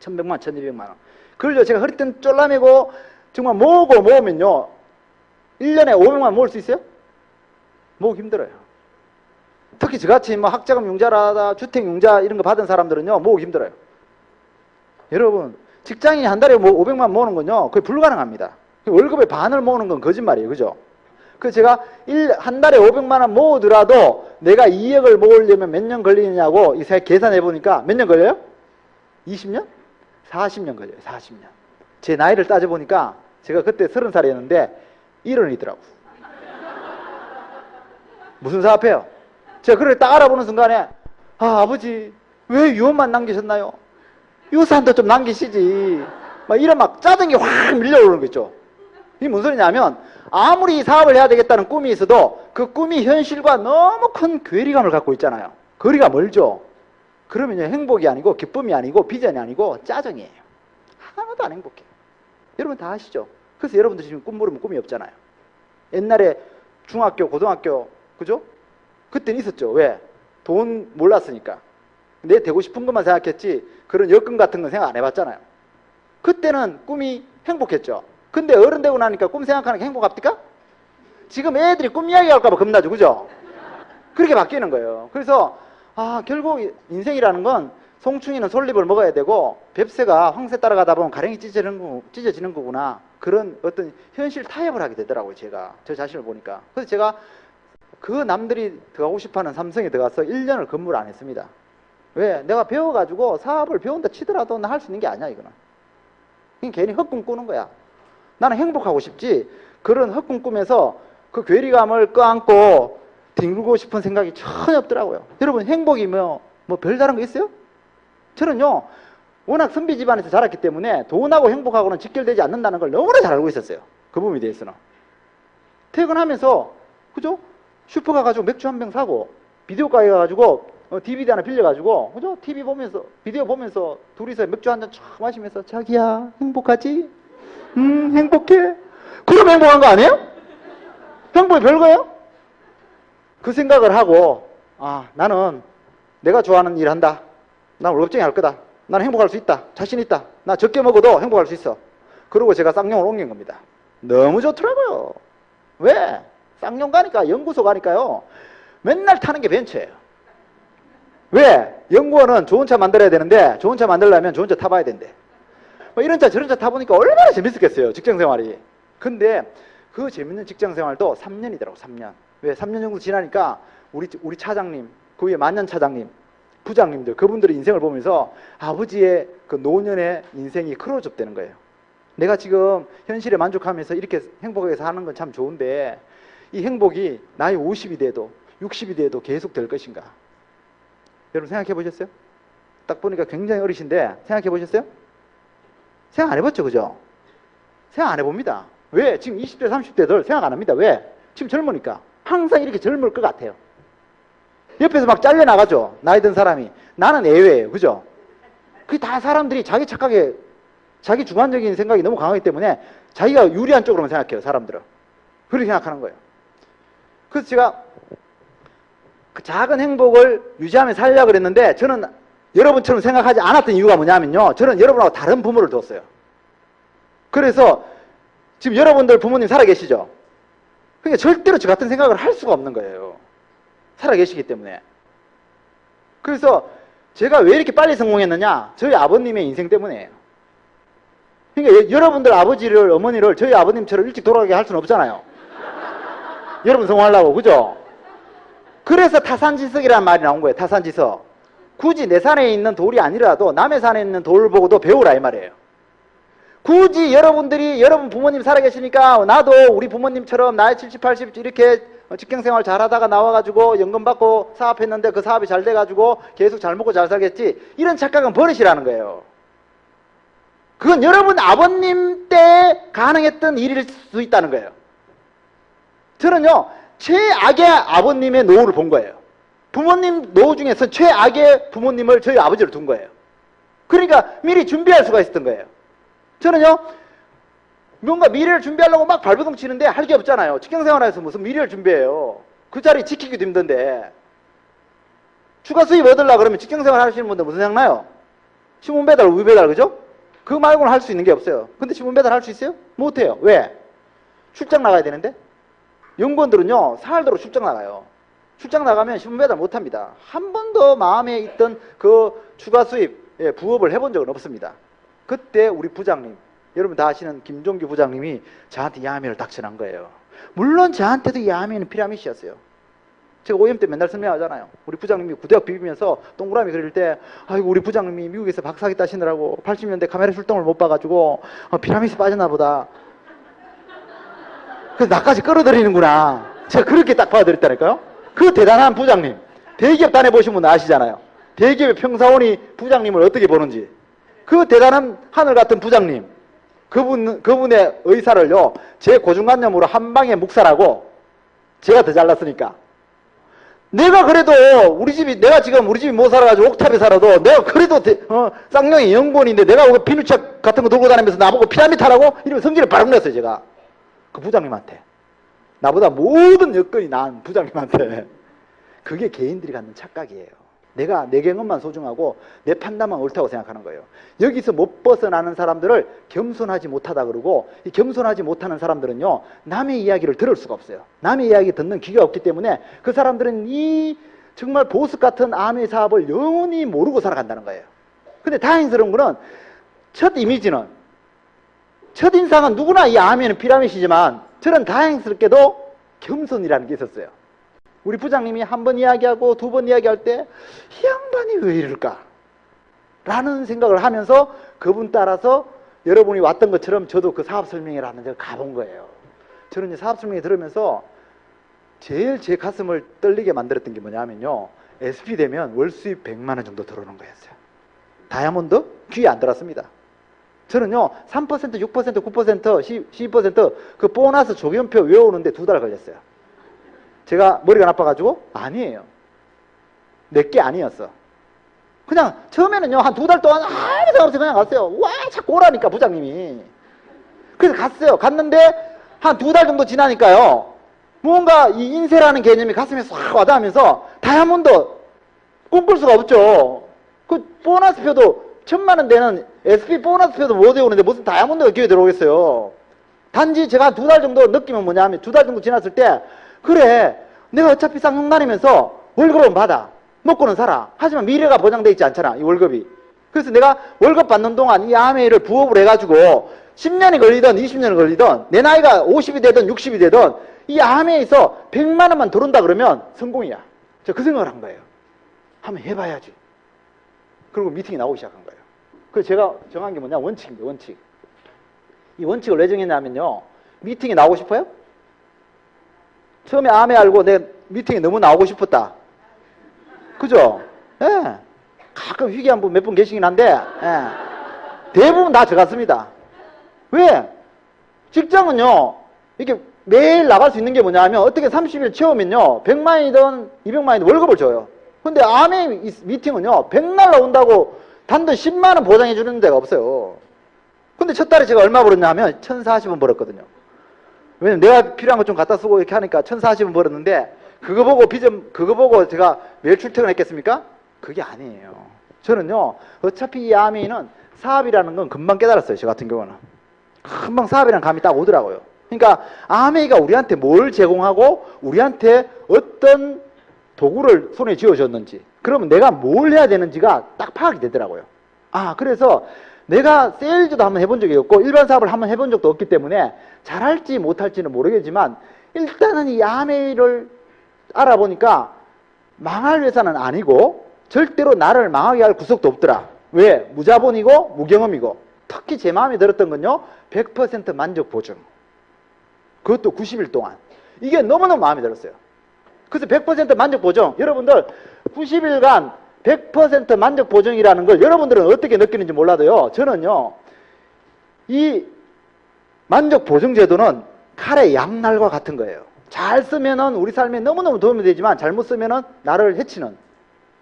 S1: 1100만 원, 1200만 원. 그걸 제가 허리띠 쫄라매고 정말 모으면요. 1년에 500만 원 모을 수 있어요? 모으기 힘들어요. 특히 저같이 학자금 융자라다 주택 융자 이런 거 받은 사람들은요. 모으기 힘들어요. 여러분 직장인이 한 달에 500만 모으는 건요. 거의 불가능합니다. 월급의 반을 모으는 건 거짓말이에요. 그죠? 그래서 제가 한 달에 500만 원 모으더라도 내가 2억을 모으려면 몇 년 걸리느냐고 계산해 보니까 몇 년 걸려요? 20년? 40년 걸려요. 40년. 제 나이를 따져보니까 제가 그때 30살이었는데 1원이더라고. 무슨 사업해요? 제가 그걸 딱 알아보는 순간에 아버지 왜 유언만 남기셨나요? 유산도 좀 남기시지. 이런 짜증이 확 밀려오는 거 있죠. 이게 무슨 소리냐면 아무리 사업을 해야 되겠다는 꿈이 있어도 그 꿈이 현실과 너무 큰 괴리감을 갖고 있잖아요. 거리가 멀죠. 그러면 행복이 아니고 기쁨이 아니고 비전이 아니고 짜증이에요. 하나도 안 행복해요. 여러분 다 아시죠? 그래서 여러분들 지금 꿈 물으면 꿈이 없잖아요. 옛날에 중학교, 고등학교 그죠? 그때는 있었죠. 왜? 돈 몰랐으니까. 내 되고 싶은 것만 생각했지 그런 여건 같은 건 생각 안 해봤잖아요. 그때는 꿈이 행복했죠. 근데 어른 되고 나니까 꿈 생각하는 게 행복합니까? 지금 애들이 꿈 이야기 할까 봐 겁나죠. 그죠? 그렇게 바뀌는 거예요. 그래서 결국 인생이라는 건 송충이는 솔잎을 먹어야 되고 뱁새가 황새 따라가다 보면 가랭이 찢어지는 거구나. 그런 어떤 현실 타협을 하게 되더라고요. 제가 저 자신을 보니까. 그래서 제가 그 남들이 들어가고 싶어하는 삼성에 들어가서 1년을 근무를 안 했습니다. 왜? 내가 배워가지고 사업을 배운다 치더라도 나 할 수 있는 게 아니야 이거는. 괜히 헛꿈 꾸는 거야. 나는 행복하고 싶지 그런 헛꿈 꾸면서 그 괴리감을 껴안고 뒹굴고 싶은 생각이 전혀 없더라고요. 여러분, 행복이 뭐 별다른 거 있어요? 저는요, 워낙 선비 집안에서 자랐기 때문에 돈하고 행복하고는 직결되지 않는다는 걸 너무나 잘 알고 있었어요. 그 부분에 대해서는. 퇴근하면서, 그죠? 슈퍼 가가지고 맥주 한 병 사고, 비디오 가게 가가지고 DVD 하나 빌려가지고, 그죠? TV 보면서, 비디오 보면서 둘이서 맥주 한 잔 쫙 마시면서, 자기야, 행복하지? 행복해? 그럼 행복한 거 아니에요? 행복이 별거예요? 그 생각을 하고, 아, 나는 내가 좋아하는 일 한다. 난 월급쟁이 할 거다. 난 행복할 수 있다. 자신 있다. 나 적게 먹어도 행복할 수 있어. 그러고 제가 쌍용을 옮긴 겁니다. 너무 좋더라고요. 왜? 쌍용 가니까, 연구소 가니까요, 맨날 타는 게 벤츠예요. 왜? 연구원은 좋은 차 만들어야 되는데, 좋은 차 만들려면 좋은 차 타봐야 된대. 뭐 이런 차 저런 차 타보니까 얼마나 재밌었겠어요, 직장생활이. 근데 그 재밌는 직장생활도 3년이더라고. 3년. 왜? 3년 정도 지나니까 우리 차장님, 그 위에 만년 차장님, 부장님들, 그분들의 인생을 보면서 아버지의 그 노년의 인생이 크로즈업 되는 거예요. 내가 지금 현실에 만족하면서 이렇게 행복하게 사는 건 참 좋은데, 이 행복이 나이 50이 돼도 60이 돼도 계속 될 것인가? 여러분 생각해 보셨어요? 딱 보니까 굉장히 어리신데 생각해 보셨어요? 생각 안 해봤죠, 그죠? 생각 안 해봅니다. 왜? 지금 20대 30대들 생각 안 합니다. 왜? 지금 젊으니까. 항상 이렇게 젊을 것 같아요. 옆에서 막 잘려나가죠, 나이 든 사람이. 나는 예외예요, 그죠? 그게 다 사람들이 자기 착각에, 자기 주관적인 생각이 너무 강하기 때문에 자기가 유리한 쪽으로만 생각해요, 사람들은. 그렇게 생각하는 거예요. 그래서 제가 그 작은 행복을 유지하며 살려고 그랬는데, 저는 여러분처럼 생각하지 않았던 이유가 뭐냐면요, 저는 여러분하고 다른 부모를 뒀어요. 그래서 지금 여러분들 부모님 살아계시죠? 그러니까 절대로 저 같은 생각을 할 수가 없는 거예요, 살아계시기 때문에. 그래서 제가 왜 이렇게 빨리 성공했느냐, 저희 아버님의 인생 때문이에요. 그러니까 여러분들 아버지를, 어머니를 저희 아버님처럼 일찍 돌아가게 할 수는 없잖아요. 여러분 성공하려고, 그죠? 그래서 타산지석이라는 말이 나온 거예요. 타산지석. 굳이 내 산에 있는 돌이 아니라도 남의 산에 있는 돌을 보고도 배우라, 이 말이에요. 굳이 여러분들이, 여러분 부모님 살아계시니까 나도 우리 부모님처럼 나이 70, 80 이렇게 직장생활 잘하다가 나와가지고 연금 받고 사업했는데 그 사업이 잘 돼가지고 계속 잘 먹고 잘 살겠지, 이런 착각은 버리시라는 거예요. 그건 여러분 아버님 때 가능했던 일일 수 있다는 거예요. 저는요, 최악의 아버님의 노후를 본 거예요. 부모님 노후 중에서 최악의 부모님을 저희 아버지로 둔 거예요. 그러니까 미리 준비할 수가 있었던 거예요. 저는요, 뭔가 미래를 준비하려고 막 발버둥 치는데 할 게 없잖아요. 직장생활에서 무슨 미래를 준비해요. 그 자리 지키기도 힘든데. 추가 수입 얻으려고 그러면 직장생활 하시는 분들 무슨 생각나요? 신문 배달, 우유 배달, 그죠? 그거 말고는 할 수 있는 게 없어요. 근데 신문 배달 할 수 있어요? 못해요. 왜? 출장 나가야 되는데? 연구원들은요, 사흘도로 출장 나가요. 출장 나가면 신문 배달 못합니다. 한 번도 마음에 있던 그 추가 수입, 부업을 해본 적은 없습니다. 그때 우리 부장님, 여러분 다 아시는 김종규 부장님이 저한테 야매를 닥쳐난 거예요. 물론 저한테도 야매는 피라미드였어요. 제가 OM 때 맨날 설명하잖아요. 우리 부장님이 구대학 비비면서 동그라미 그릴 때, 아이고 우리 부장님이 미국에서 박사학위 따시느라고 80년대 카메라 출동을 못 봐가지고 피라미드 빠졌나 보다. 그래서 나까지 끌어들이는구나. 제가 그렇게 딱 받아들였다니까요. 그 대단한 부장님, 대기업 다녀보신 분 아시잖아요. 대기업의 평사원이 부장님을 어떻게 보는지. 그 대단한 하늘 같은 부장님, 그분의 의사를요, 제 고중관념으로 한 방에 묵살하고, 제가 더 잘났으니까. 내가 그래도 내가 지금 우리 집이 못 살아가지고 옥탑에 살아도, 내가 그래도 쌍용이 연구원인데 내가 비누책 같은 거 들고 다니면서 나보고 피라미드 하라고? 이러면 성질을 바로 냈어요, 제가. 그 부장님한테. 나보다 모든 여건이 나은 부장님한테. 그게 개인들이 갖는 착각이에요. 내가 내 경험만 소중하고 내 판단만 옳다고 생각하는 거예요. 여기서 못 벗어나는 사람들을 겸손하지 못하다 그러고, 이 겸손하지 못하는 사람들은요, 남의 이야기를 들을 수가 없어요. 남의 이야기 듣는 기가 없기 때문에 그 사람들은 이 정말 보석 같은 암의 사업을 영원히 모르고 살아간다는 거예요. 근데 다행스러운 거는 첫 이미지는, 첫 인상은 누구나 이 암에는 피라미드이지만 저는 다행스럽게도 겸손이라는 게 있었어요. 우리 부장님이 한 번 이야기하고 두 번 이야기할 때 이 양반이 왜 이럴까? 라는 생각을 하면서 그분 따라서 여러분이 왔던 것처럼 저도 그 사업 설명회라는 데를 가본 거예요. 저는 이제 사업 설명회 들으면서 제일 제 가슴을 떨리게 만들었던 게 뭐냐면요. SP 되면 월 수입 100만 원 정도 들어오는 거였어요. 다이아몬드 귀에 안 들었습니다. 저는요 3%, 6%, 9%, 12%그 보너스 조견표 외우는데 2달 걸렸어요. 제가 머리가 나빠가지고? 아니에요. 내게 아니었어. 그냥 처음에는요 한 2달 동안 아무 생각 없이 그냥 갔어요. 와 자꾸 오라니까 부장님이. 그래서 갔어요. 갔는데 한 2달 정도 지나니까요 뭔가 이 인쇄라는 개념이 가슴에 싹 와닿으면서 다이아몬드 꿈꿀 수가 없죠. 그 보너스표도 1000만 원 되는 SP 보너스표도 못 외우는데 무슨 다이아몬드가 귀에 들어오겠어요. 단지 제가 2달 정도 느끼면 뭐냐면 2달 정도 지났을 때 그래 내가 어차피 쌍용 다니면서 월급은 받아 먹고는 살아. 하지만 미래가 보장돼 있지 않잖아 이 월급이. 그래서 내가 월급 받는 동안 이 아메이를 부업을 해가지고 10년이 걸리든 20년이 걸리든 내 나이가 50이 되든 60이 되든 이 아메이에서 100만 원만 들어온다 그러면 성공이야. 저 그 생각을 한 거예요. 한번 해봐야지. 그리고 미팅이 나오기 시작한 거예요. 그래서 제가 정한 게 뭐냐 원칙입니다. 원칙. 이 원칙을 왜 정했냐면요. 미팅에 나오고 싶어요? 처음에 아메 알고 내 미팅에 너무 나오고 싶었다. 그죠? 예. 가끔 희귀한 분 몇 분 계시긴 한데 예. 대부분 다 저 같습니다. 왜? 직장은요 이렇게 매일 나갈 수 있는 게 뭐냐 하면 어떻게 30일 채우면요 100만이든 200만이든 월급을 줘요. 근데 아메 미팅은요 100날 나온다고 단돈 10만원 보장해 주는 데가 없어요. 근데 첫 달에 제가 얼마 벌었냐 하면 1040원 벌었거든요. 왜냐면 내가 필요한 거 좀 갖다 쓰고 이렇게 하니까 1040원 벌었는데 그거 보고 제가 매일 출퇴근했겠습니까? 그게 아니에요. 저는요 어차피 이 아메이는 사업이라는 건 금방 깨달았어요. 저 같은 경우는 금방 사업이라는 감이 딱 오더라고요. 그러니까 아메이가 우리한테 뭘 제공하고 우리한테 어떤 도구를 손에 쥐어줬는지 그러면 내가 뭘 해야 되는지가 딱 파악이 되더라고요. 아 그래서 내가 세일즈도 한번 해본 적이 없고 일반 사업을 한번 해본 적도 없기 때문에 잘할지 못할지는 모르겠지만 일단은 이 아메이를 알아보니까 망할 회사는 아니고 절대로 나를 망하게 할 구석도 없더라. 왜? 무자본이고 무경험이고 특히 제 마음에 들었던 건요 100% 만족 보증. 그것도 90일 동안. 이게 너무너무 마음에 들었어요. 그래서 100% 만족 보증. 여러분들 90일간 100% 만족 보증이라는 걸 여러분들은 어떻게 느끼는지 몰라도요. 저는요. 이 만족 보증 제도는 칼의 양날과 같은 거예요. 잘 쓰면은 우리 삶에 너무너무 도움이 되지만 잘못 쓰면은 나를 해치는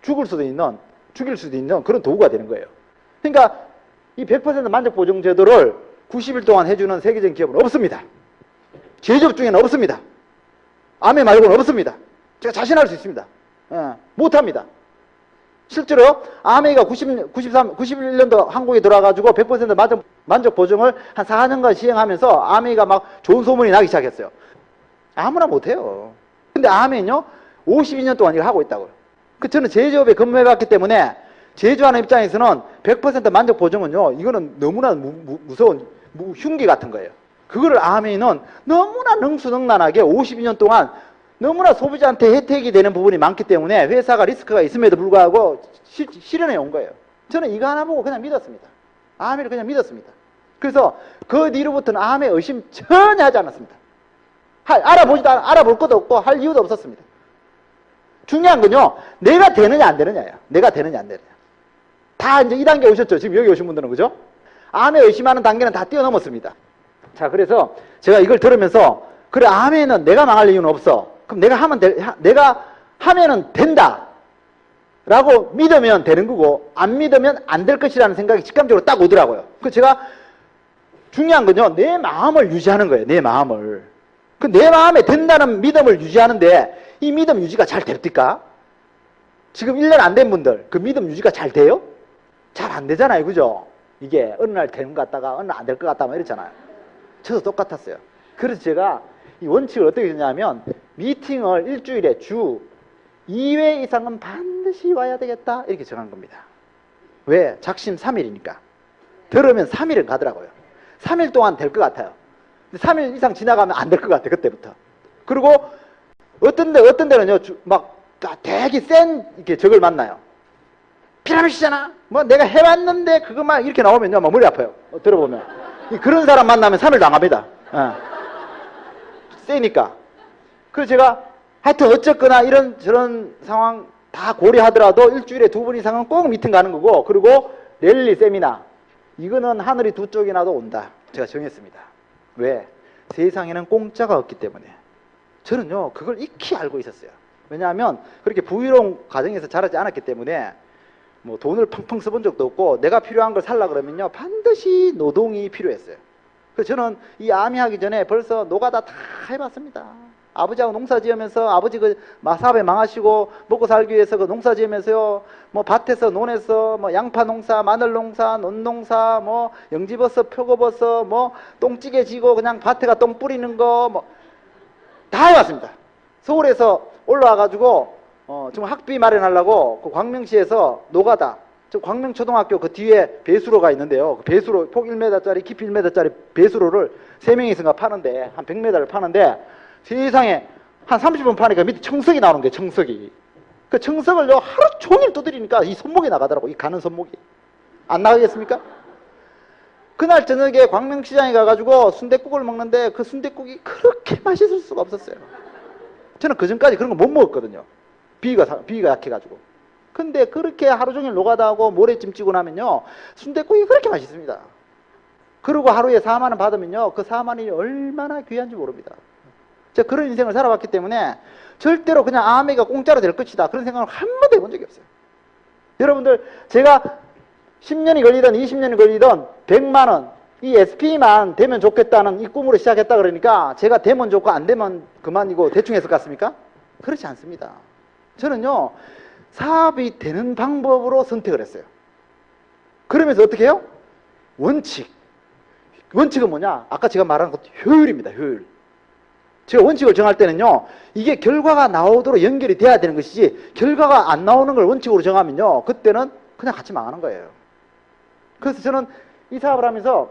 S1: 죽일 수도 있는 그런 도구가 되는 거예요. 그러니까 이 100% 만족 보증 제도를 90일 동안 해주는 세계적인 기업은 없습니다. 제조업 중에는 없습니다. 아메 말고는 없습니다. 제가 자신할 수 있습니다. 못합니다. 실제로 아메이가 91년도 한국에 들어와가지고 100% 만족 보증을 한 4년간 시행하면서 아메이가 막 좋은 소문이 나기 시작했어요. 아무나 못해요. 근데 아메이는요 52년 동안 이걸 하고 있다고요. 저는 제조업에 근무해봤기 때문에 제조하는 입장에서는 100% 만족 보증은요 이거는 너무나 무서운 흉기 같은 거예요. 그거를 아메이는 너무나 능수능란하게 52년 동안 너무나 소비자한테 혜택이 되는 부분이 많기 때문에 회사가 리스크가 있음에도 불구하고 실현해 온 거예요. 저는 이거 하나 보고 그냥 믿었습니다. 아메이를 그냥 믿었습니다. 그래서 그 뒤로부터는 아메이 의심 전혀 하지 않았습니다. 알아볼 것도 없고 할 이유도 없었습니다. 중요한 건요 내가 되느냐 안 되느냐예요. 내가 되느냐 안 되느냐. 다 이제 2단계 오셨죠. 지금 여기 오신 분들은. 그죠? 아메이 의심하는 단계는 다 뛰어넘었습니다. 자, 그래서 제가 이걸 들으면서 그래 아메이는 내가 망할 이유는 없어. 그럼 내가 하면은 된다 라고 믿으면 되는 거고 안 믿으면 안 될 것이라는 생각이 직감적으로 딱 오더라고요. 그래서 제가 중요한 건요 내 마음을 유지하는 거예요. 내 마음을. 내 마음에 된다는 믿음을 유지하는데 이 믿음 유지가 잘 됩니까? 지금 1년 안 된 분들 그 믿음 유지가 잘 돼요? 잘 안 되잖아요. 그죠? 이게 어느 날 되는 것 같다가 어느 날 안 될 것 같다 막 이랬잖아요. 저도 똑같았어요. 그래서 제가 이 원칙을 어떻게 했냐면 미팅을 일주일에 주 2회 이상은 반드시 와야 되겠다 이렇게 정한 겁니다. 왜? 작심 3일이니까. 들으면 3일은 가더라고요. 3일 동안 될 것 같아요. 근데 3일 이상 지나가면 안 될 것 같아요. 그때부터. 그리고 어떤 데는요 막 되게 센 이렇게 적을 만나요. 피라미드잖아. 뭐 내가 해봤는데 그것만 이렇게 나오면요 막 머리 아파요. 들어보면 그런 사람 만나면 3일도 안 갑니다. 세니까. 그래서 제가 하여튼 어쨌거나 이런 저런 상황 다 고려하더라도 일주일에 2번 이상은 꼭 미팅 가는 거고, 그리고 랠리 세미나, 이거는 하늘이 두 쪽이나도 온다. 제가 정했습니다. 왜? 세상에는 공짜가 없기 때문에. 저는요 그걸 익히 알고 있었어요. 왜냐하면 그렇게 부유로운 가정에서 자라지 않았기 때문에 뭐 돈을 펑펑 써본 적도 없고, 내가 필요한 걸 살라 그러면요 반드시 노동이 필요했어요. 그래서 저는 이 아미 하기 전에 벌써 노가다 다 해봤습니다. 아버지하고 농사 지으면서, 아버지 그 사업에 망하시고 먹고 살기 위해서 그 농사 지으면서요, 뭐 밭에서 논에서 뭐 양파 농사, 마늘 농사, 논 농사, 뭐 영지버섯, 표고버섯, 뭐 똥찌개 지고 그냥 밭에가 똥 뿌리는 거 뭐 다 해봤습니다. 서울에서 올라와가지고 지금 학비 마련하려고 그 광명시에서 노가다, 저 광명초등학교 그 뒤에 배수로가 있는데요. 그 배수로 폭 1m짜리 깊이 1m짜리 배수로를 3명이서가 파는데, 한 100m를 파는데, 세상에 한 30분 파니까 밑에 청석이 나오는 거예요. 청석이. 그 청석을요 하루 종일 두드리니까 이 손목이 나가더라고. 이 가는 손목이. 안 나가겠습니까? 그날 저녁에 광명시장에 가가지고 순댓국을 먹는데 그 순댓국이 그렇게 맛있을 수가 없었어요. 저는 그전까지 그런 거 못 먹었거든요. 비위가 약해가지고. 근데 그렇게 하루 종일 노가다하고 모래찜 찌고 나면요 순댓국이 그렇게 맛있습니다. 그리고 하루에 4만 원 받으면요 그 4만 원이 얼마나 귀한지 모릅니다. 제가 그런 인생을 살아봤기 때문에 절대로 그냥 아메가 공짜로 될 것이다 그런 생각을 한 번도 해본 적이 없어요. 여러분들, 제가 10년이 걸리든 20년이 걸리든 100만 원 이 SP만 되면 좋겠다는 이 꿈으로 시작했다 그러니까 제가 되면 좋고 안 되면 그만이고 대충 했을 것 같습니까? 그렇지 않습니다. 저는요 사업이 되는 방법으로 선택을 했어요. 그러면서 어떻게 해요? 원칙은 뭐냐? 아까 제가 말한 것 효율입니다. 효율. 제가 원칙을 정할 때는요 이게 결과가 나오도록 연결이 돼야 되는 것이지, 결과가 안 나오는 걸 원칙으로 정하면요 그때는 그냥 같이 망하는 거예요. 그래서 저는 이 사업을 하면서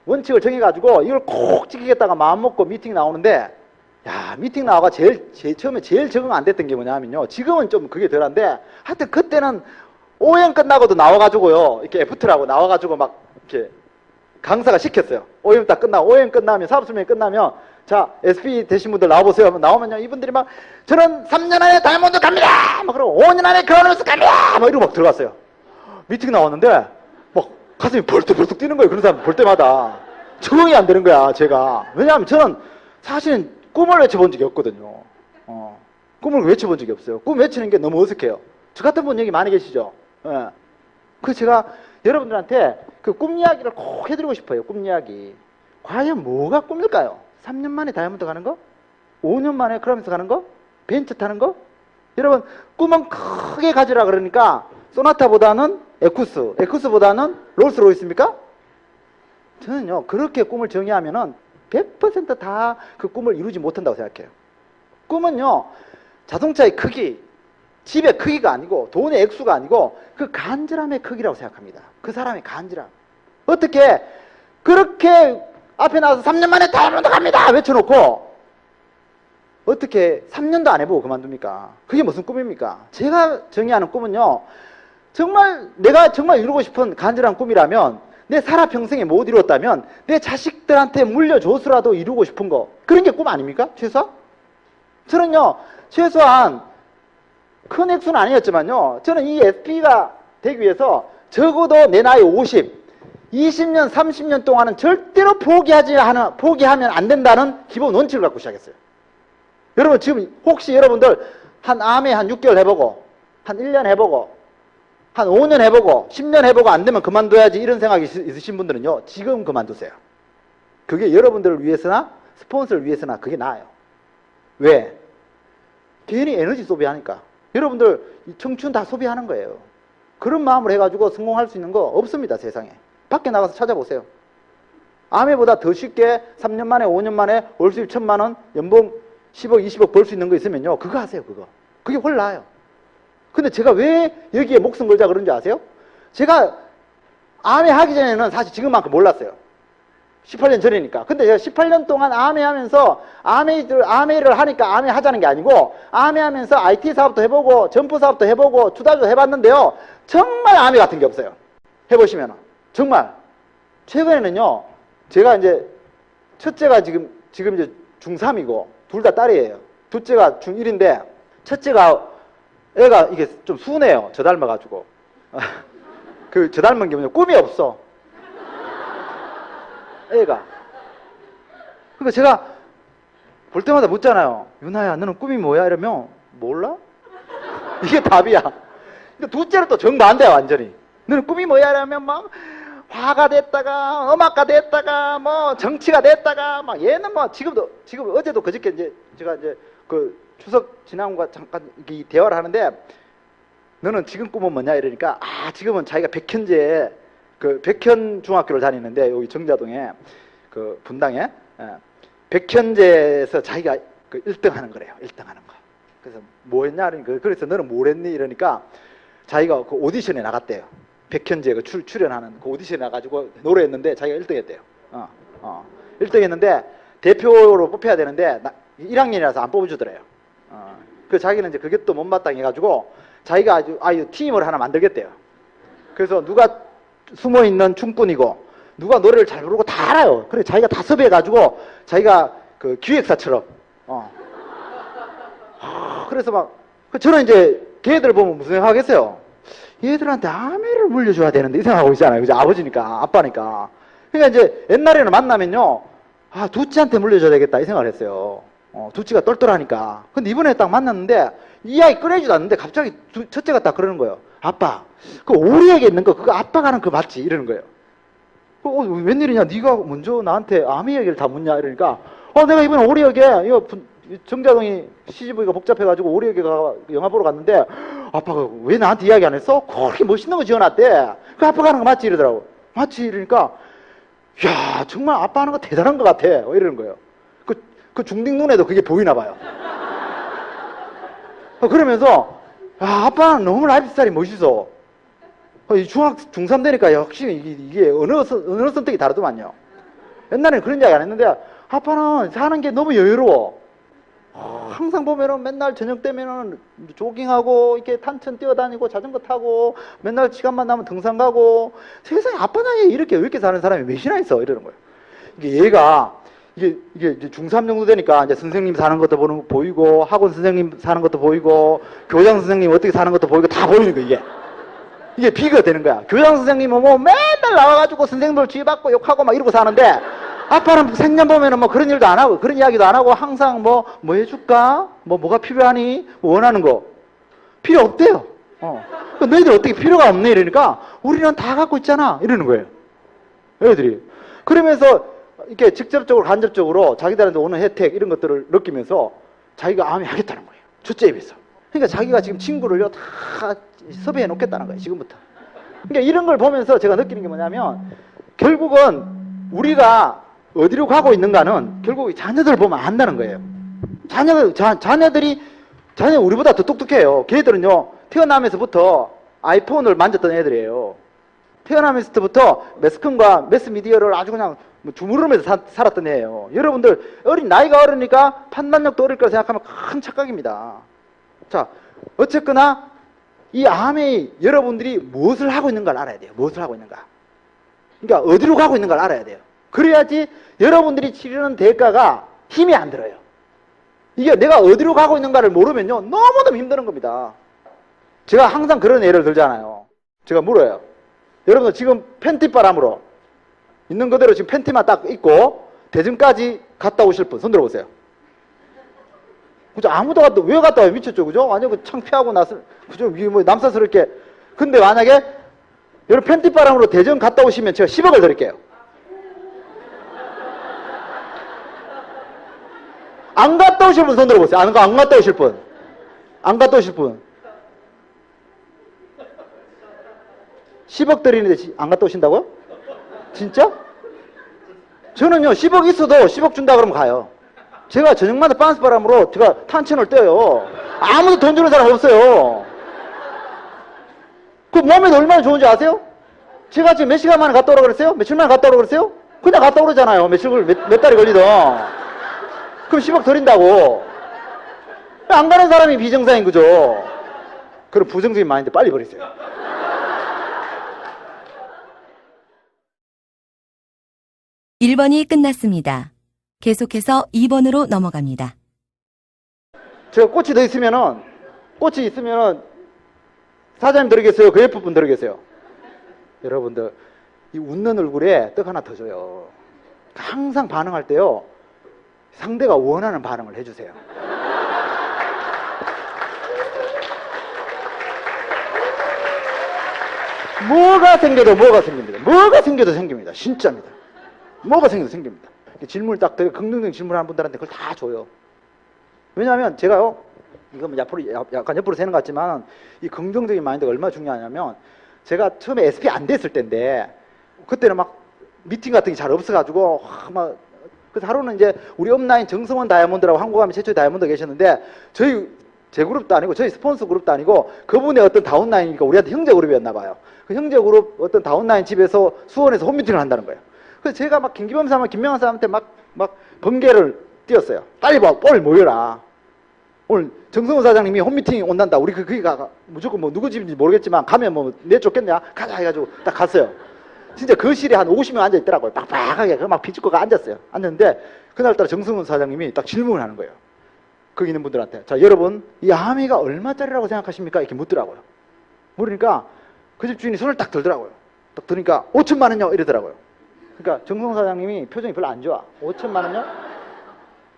S1: 원칙을 정해가지고 이걸 꼭 지키겠다가 마음먹고 미팅 나오는데, 야, 미팅 나와가 처음에 제일 적응 안 됐던 게 뭐냐면요, 지금은 좀 그게 덜한데 하여튼 그때는 오행 끝나고도 나와가지고요 이렇게 애프터라고 나와가지고 막 이렇게 강사가 시켰어요. 오행 딱 끝나고, 오행 끝나면, 사업설명이 끝나면 자 SP 되신 분들 나와보세요 하면 나오면요 이분들이 막 저는 3년 안에 다이아몬드 갑니다 막 그러고 5년 안에 크로노스 갑니다 막 이러고 막 들어갔어요. 미팅 나왔는데 막 가슴이 벌떡벌떡 뛰는 거예요. 그런 사람 볼 때마다 적응이 안 되는 거야 제가. 왜냐하면 저는 사실은 꿈을 외쳐본 적이 없거든요. 꿈을 외쳐본 적이 없어요. 꿈 외치는 게 너무 어색해요. 저 같은 분 여기 많이 계시죠? 예. 그래서 제가 여러분들한테 그 꿈 이야기를 꼭 해드리고 싶어요. 꿈 이야기. 과연 뭐가 꿈일까요? 3년 만에 다이아몬드 가는 거? 5년 만에 크라면서 가는 거? 벤츠 타는 거? 여러분, 꿈은 크게 가지라 그러니까 소나타보다는 에쿠스보다는 롤스로이스입니까? 저는요 그렇게 꿈을 정의하면은 100% 다 그 꿈을 이루지 못한다고 생각해요. 꿈은요 자동차의 크기, 집의 크기가 아니고 돈의 액수가 아니고 그 간절함의 크기라고 생각합니다. 그 사람의 간절함. 어떻게 그렇게 앞에 나와서 3년 만에 다이아몬드 갑니다 외쳐놓고 어떻게 3년도 안 해보고 그만둡니까? 그게 무슨 꿈입니까? 제가 정의하는 꿈은요 정말 내가 정말 이루고 싶은 간절한 꿈이라면, 내 살아평생에 못 이루었다면 내 자식들한테 물려줘서라도 이루고 싶은 거, 그런 게 꿈 아닙니까? 최소한? 저는요 최소한 큰 액수는 아니었지만요 저는 이 SP가 되기 위해서 적어도 내 나이 20년 30년 동안은 절대로 포기하면 안 된다는 기본 원칙을 갖고 시작했어요. 여러분, 지금 혹시 여러분들 한 암에 한 6개월 해보고 한 1년 해보고 한 5년 해보고 10년 해보고 안 되면 그만둬야지 이런 생각이 있으신 분들은요 지금 그만두세요. 그게 여러분들을 위해서나 스폰서를 위해서나 그게 나아요. 왜? 괜히 에너지 소비하니까. 여러분들 청춘 다 소비하는 거예요. 그런 마음으로 해가지고 성공할 수 있는 거 없습니다. 세상에. 밖에 나가서 찾아보세요. 아메보다 더 쉽게 3년 만에 5년 만에 월 수입 1,000만 원, 연봉 10억 20억 벌 수 있는 거 있으면요 그거 하세요. 그게 훨 나아요. 근데 제가 왜 여기에 목숨 걸자 그런지 아세요? 제가 아메 하기 전에는 사실 지금만큼 몰랐어요. 18년 전이니까. 근데 제가 18년 동안 아메 하면서 아메를 하니까 아메 하자는 게 아니고, 아메 하면서 IT 사업도 해보고 점프 사업도 해보고 투자도 해봤는데요 정말 아메 같은 게 없어요. 해보시면 정말. 최근에는요 제가 이제 첫째가 지금 이제 중3이고 둘 다 딸이에요. 둘째가 중1인데 첫째가 애가 이게 좀 순해요. 저 닮아가지고. 저 닮은 게 뭐냐, 꿈이 없어. 애가. 그러니까 제가 볼 때마다 묻잖아요. 유나야, 너는 꿈이 뭐야? 이러면 몰라? 이게 답이야. 그러니까 둘째는 또 정반대야, 완전히. 너는 꿈이 뭐야? 이러면 막 화가 됐다가 음악가 됐다가 뭐 정치가 됐다가 막 얘는 뭐 지금 어제도 그저께 이제 제가 이제 그 추석 지나온과 잠깐 이 대화를 하는데 너는 지금 꿈은 뭐냐 이러니까 지금은 자기가 백현제에 그 백현 중학교를 다니는데 여기 정자동에 그 분당에 백현제에서 자기가 그 1등 하는 거래요. 1등 하는 거. 그래서 뭐 했냐 그러니까 그래서 너는 뭘 했니 이러니까 자기가 그 오디션에 나갔대요. 백현재 그 출연하는 그 오디션에 나가지고 노래했는데 자기가 1등 했대요. 1등 했는데 대표로 뽑혀야 되는데 1학년이라서 안 뽑아주더래요. 그 자기는 이제 그게 또 못마땅해 가지고 자기가 아주 팀을 하나 만들겠대요. 그래서 누가 숨어 있는 춤꾼이고 누가 노래를 잘 부르고 다 알아요. 그래 자기가 다 섭외해 가지고 자기가 그 기획사처럼 그래서 막 저는 이제 걔들 보면 무슨 생각하겠어요? 얘들한테 아메를 물려줘야 되는데 이 생각하고 있잖아요. 그죠? 아버지니까 아빠니까. 그러니까 이제 옛날에는 만나면요 두치한테 물려줘야 되겠다 이 생각을 했어요. 두치가 똘똘하니까. 근데 이번에 딱 만났는데 이야기 꺼내지도 않는데 갑자기 첫째가 딱 그러는 거예요. 아빠 그 오리에게 있는 거 그거 아빠가 하는 거 맞지? 이러는 거예요. 웬일이냐 네가 먼저 나한테 아미 얘기를 다 묻냐 이러니까 내가 이번에 오리에게 이거 정자동이 CGV가 복잡해가지고 오리에게가 영화 보러 갔는데 아빠가 왜 나한테 이야기 안 했어? 그렇게 멋있는 거 지어놨대. 그 아빠가 하는 거 맞지? 이러더라고. 맞지? 이러니까 야 정말 아빠 하는 거 대단한 것 같아 이러는 거예요. 그 중딩 눈에도 그게 보이나 봐요. 그러면서 아빠는 너무 라이프스타일이 멋있어. 중3 되니까 역시 이게 언어 선택이 다르더만요. 옛날에는 그런 이야기 안 했는데 아빠는 사는 게 너무 여유로워. 항상 보면은 맨날 저녁 되면은 조깅하고 이렇게 탄천 뛰어다니고 자전거 타고 맨날 시간만 나면 등산 가고 세상에 아빠 나이에 왜 이렇게 사는 사람이 몇이나 있어 이러는 거예요. 얘가 이게 이제 중3 정도 되니까 이제 선생님 사는 것도 보이고 학원 선생님 사는 것도 보이고 교장 선생님 어떻게 사는 것도 보이고 다 보이는 거야 이게 비교가 되는 거야. 교장 선생님은 뭐 맨날 나와가지고 선생님들 지휘받고 욕하고 막 이러고 사는데 아빠는 생년 보면은 뭐 그런 일도 안 하고 그런 이야기도 안 하고 항상 뭐 해줄까? 뭐가 필요하니? 뭐 원하는 거 필요 없대요. 너희들 어떻게 필요가 없네 이러니까 우리는 다 갖고 있잖아 이러는 거예요. 애들이 그러면서 이렇게 직접적으로 간접적으로 자기들한테 오는 혜택 이런 것들을 느끼면서 자기가 암이 하겠다는 거예요. 첫째 입에서. 그러니까 자기가 지금 친구를요 다 섭외해 놓겠다는 거예요. 지금부터. 그러니까 이런 걸 보면서 제가 느끼는 게 뭐냐면 결국은 우리가 어디로 가고 있는가는 결국 자녀들 보면 안다는 거예요. 자녀들이 우리보다 더 똑똑해요. 걔들은요 태어나면서부터 아이폰을 만졌던 애들이에요. 태어나면서부터 매스컴과 매스미디어를 아주 그냥 주무르면서 살았던 애예요. 여러분들 나이가 어리니까 판단력도 어릴 거라 생각하면 큰 착각입니다. 자, 어쨌거나 이 암에 여러분들이 무엇을 하고 있는가를 알아야 돼요. 무엇을 하고 있는가. 그러니까 어디로 가고 있는가를 알아야 돼요. 그래야지 여러분들이 치르는 대가가 힘이 안 들어요. 이게 내가 어디로 가고 있는가를 모르면요 너무너무 힘드는 겁니다. 제가 항상 그런 예를 들잖아요. 제가 물어요. 여러분들 지금 팬티바람으로 있는 그대로 지금 팬티만 딱 입고 대전까지 갔다 오실 분 손 들어보세요. 그죠? 아무도 왜 갔다 와요? 미쳤죠? 그죠? 아니, 창피하고 그죠? 뭐 남사스럽게. 근데 만약에 여러분 팬티바람으로 대전 갔다 오시면 제가 10억을 드릴게요. 안 갔다 오실 분 손 들어보세요. 안 갔다 오실 분. 안 갔다 오실 분. 10억 드리는데 안 갔다 오신다고요? 진짜? 저는요 10억 있어도 10억 준다 그러면 가요. 제가 저녁마다 빤스 바람으로 제가 탄천을 떼요. 아무도 돈 주는 사람 없어요. 그 몸에도 얼마나 좋은지 아세요? 제가 지금 몇 시간 만에 갔다 오라고 그랬어요? 며칠 만에 갔다 오라고 그랬어요? 그냥 갔다 오라잖아요. 몇 달이 걸리든. 그럼 10억 드린다고. 안 가는 사람이 비정상인 거죠. 그럼 부정적인 마인드 빨리 버리세요.
S2: (1번이) 끝났습니다. 계속해서 (2번으로) 넘어갑니다.
S1: 제가 꽃이 더 있으면은, 꽃이 있으면은, 사장님 들으겠어요? 그 옆에 분 들으겠어요? 여러분들, 이 웃는 얼굴에 떡 하나 더 줘요. 항상 반응할 때요, 상대가 원하는 반응을 해주세요. 뭐가 생겨도 뭐가 생깁니다. 뭐가 생겨도 생깁니다. 진짜입니다. 뭐가 생겨도 생깁니다. 질문을 딱 되게 긍정적인 질문하는 분들한테 그걸 다 줘요. 왜냐하면 제가요, 이거 뭐 약간 옆으로 새는 것 같지만 이 긍정적인 마인드가 얼마나 중요하냐면, 제가 처음에 SP 안 됐을 때인데 그때는 막 미팅 같은 게 잘 없어가지고 막, 그래서 하루는 이제 우리 업라인 정성원 다이아몬드라고 한국하면 최초의 다이아몬드가 계셨는데, 제 그룹도 아니고 저희 스폰서 그룹도 아니고 그분의 어떤 다운라인이니까 우리한테 형제 그룹이었나 봐요. 그 형제 그룹 어떤 다운라인 집에서 수원에서 홈미팅을 한다는 거예요. 그래서 제가 막 김기범 사람, 김명환 사람한테 막 번개를 띄웠어요. 빨리 봐, 빨리 모여라. 오늘 정성호 사장님이 홈미팅 온단다. 우리 거기 가 무조건 뭐 누구 집인지 모르겠지만 가면 뭐 내쫓겠냐? 가자 해가지고 딱 갔어요. 진짜 거실에 한 50명 앉아 있더라고요. 빡빡하게 막 비집고가 앉았어요. 앉았는데 그날따라 정성호 사장님이 딱 질문을 하는 거예요. 거기 있는 분들한테. 자, 여러분, 이 아미가 얼마짜리라고 생각하십니까? 이렇게 묻더라고요. 물으니까 그 집 주인이 손을 딱 들더라고요. 딱 드니까 5천만 원요 이러더라고요. 그러니까 정성 사장님이 표정이 별로 안 좋아. 5천만 원요?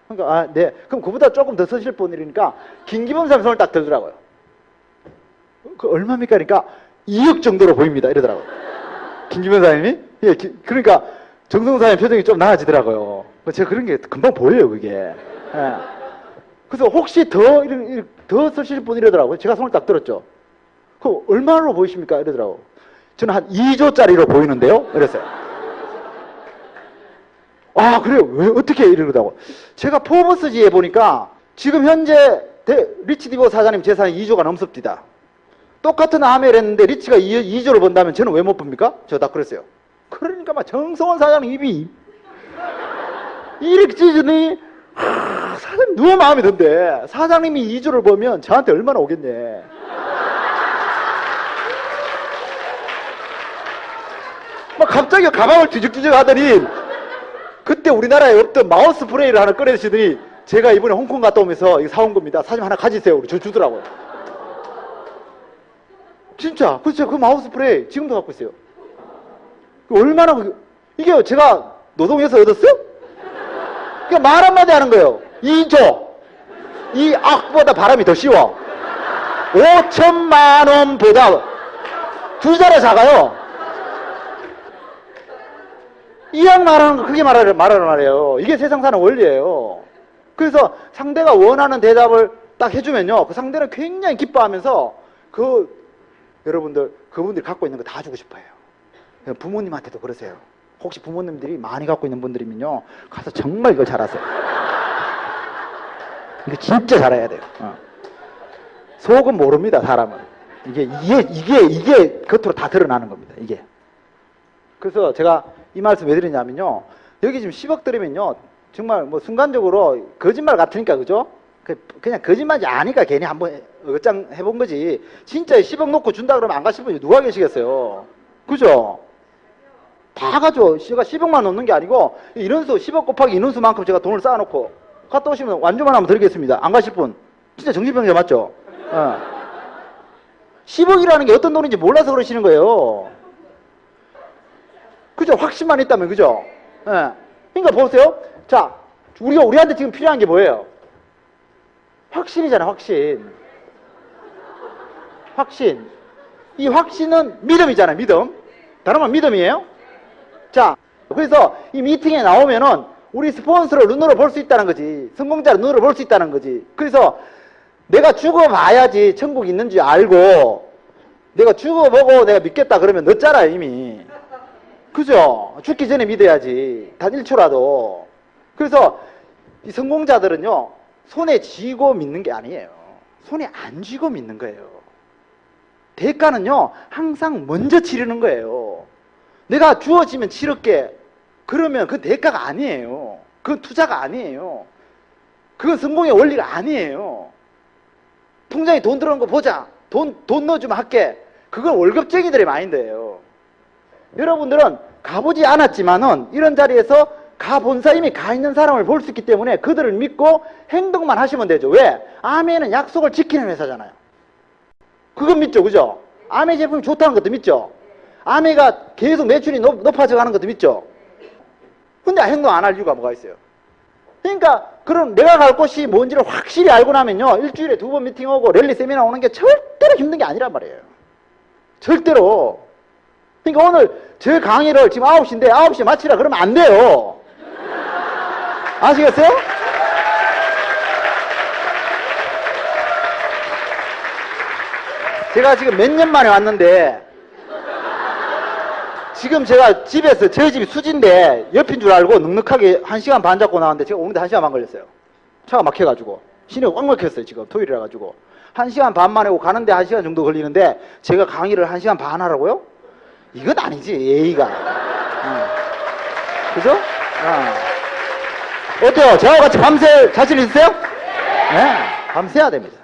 S1: 그러니까 아, 네. 그럼 그보다 조금 더 쓰실 분 이러니까 김기범 사장님 손을 딱 들더라고요. 그 얼마입니까? 그러니까 2억 정도로 보입니다. 이러더라고요. 김기범 사장님이? 예, 그러니까 정성 사장님 표정이 좀 나아지더라고요. 제가 그런 게 금방 보여요, 그게. 예. 그래서 혹시 더 쓰실 분 이러더라고요. 제가 손을 딱 들었죠. 그 얼마로 보이십니까? 이러더라고요. 저는 한 2조짜리로 보이는데요? 이랬어요. 아, 그래요? 왜, 어떻게 이러더라고요. 제가 포브스지에 보니까 지금 현재 리치디버 사장님 재산이 2조가 넘습니다. 똑같은 아메를 했는데 리치가 2조를 번다면 저는 왜 못 봅니까? 제가 딱 그랬어요. 그러니까 막 정성원 사장님 입이 이렇게 찢으니 사장님 누가 마음에 든대. 사장님이 2조를 보면 저한테 얼마나 오겠네. 막 갑자기 가방을 뒤적뒤적 하더니 그때 우리나라에 없던 마우스 프레이를 하나 꺼내시더니 제가 이번에 홍콩 갔다 오면서 이거 사온 겁니다. 사진 하나 가지세요. 우리 주더라고요. 진짜. 그렇죠. 그 마우스 프레이 지금도 갖고 있어요. 얼마나 이게 제가 노동에서 얻었어요? 그러니까 말 한마디 하는 거예요. 2조. 이 악보다 바람이 더 쉬워. 5천만 원보다 두 자리 작아요. 이왕 말하는 거 크게 말하는 말이에요. 이게 세상 사는 원리예요. 그래서 상대가 원하는 대답을 딱 해주면요, 그 상대는 굉장히 기뻐하면서 여러분들 그분들이 갖고 있는 거 다 주고 싶어요. 부모님한테도 그러세요. 혹시 부모님들이 많이 갖고 있는 분들이면요, 가서 정말 이걸 잘하세요. 이거 진짜 잘해야 돼요. 속은 모릅니다, 사람은. 이게 겉으로 다 드러나는 겁니다, 이게. 그래서 제가 이 말씀 왜 드리냐면요, 여기 지금 10억 들으면요, 정말 뭐 순간적으로 거짓말 같으니까, 그죠? 그냥 거짓말이 아니까 괜히 한번 어장 해본 거지. 진짜 10억 놓고 준다 그러면 안 가실 분이 누가 계시겠어요? 그죠? 다 가죠. 제가 10억만 넣는 게 아니고 인원수 10억 곱하기 인원수만큼 제가 돈을 쌓아놓고 갔다 오시면 완주만 하면 드리겠습니다. 안 가실 분 진짜 정신병자 맞죠? 10억이라는 게 어떤 돈인지 몰라서 그러시는 거예요. 그죠? 확신만 있다면, 그죠? 그러니까 보세요. 자, 우리한테 지금 필요한 게 뭐예요? 확신이잖아, 확신. 확신. 이 확신은 믿음이잖아요, 믿음. 다른 말 믿음이에요? 자, 그래서 이 미팅에 나오면은 우리 스폰서를 눈으로 볼 수 있다는 거지. 성공자를 눈으로 볼 수 있다는 거지. 그래서 내가 죽어봐야지 천국이 있는지 알고, 내가 죽어보고 내가 믿겠다 그러면 늦잖아요, 이미. 그죠? 죽기 전에 믿어야지. 단 1초라도. 그래서 이 성공자들은요, 손에 쥐고 믿는 게 아니에요. 손에 안 쥐고 믿는 거예요. 대가는요, 항상 먼저 치르는 거예요. 내가 주어지면 치를게. 그러면 그건 대가가 아니에요. 그건 투자가 아니에요. 그건 성공의 원리가 아니에요. 통장에 돈 들어오는 거 보자. 돈 넣어주면 할게. 그건 월급쟁이들의 마인드예요. 여러분들은 가보지 않았지만은 이런 자리에서
S2: 본사 이미 가 있는 사람을 볼 수 있기 때문에 그들을 믿고 행동만 하시면 되죠. 왜? 아메는 약속을 지키는 회사잖아요. 그건 믿죠, 그죠? 아메 제품이 좋다는 것도 믿죠? 아메가 계속 매출이 높아져 가는 것도 믿죠? 근데 행동 안 할 이유가 뭐가 있어요? 그러니까 그럼 내가 갈 곳이 뭔지를 확실히 알고 나면요, 일주일에 2번 미팅하고 랠리 세미나 오는 게 절대로 힘든 게 아니란 말이에요. 절대로. 그러니까 오늘 제 강의를 지금 9시인데 9시에 마치라 그러면 안 돼요. 아시겠어요? 제가 지금 몇 년 만에 왔는데 지금 제가 집에서, 저희 집이 수지인데 옆인 줄 알고 넉넉하게 1시간 반 잡고 나왔는데 제가 오는데 1시간 반 걸렸어요. 차가 막혀가지고. 시내가 꽉 막혔어요. 지금 토요일이라 가지고. 1시간 반 만에 오고 가는데 1시간 정도 걸리는데 제가 강의를 1시간 반 하라고요? 이건 아니지, 예의가. 그죠? 어때요? 저와 같이 밤새 자신 있으세요? 네, 밤새야 됩니다.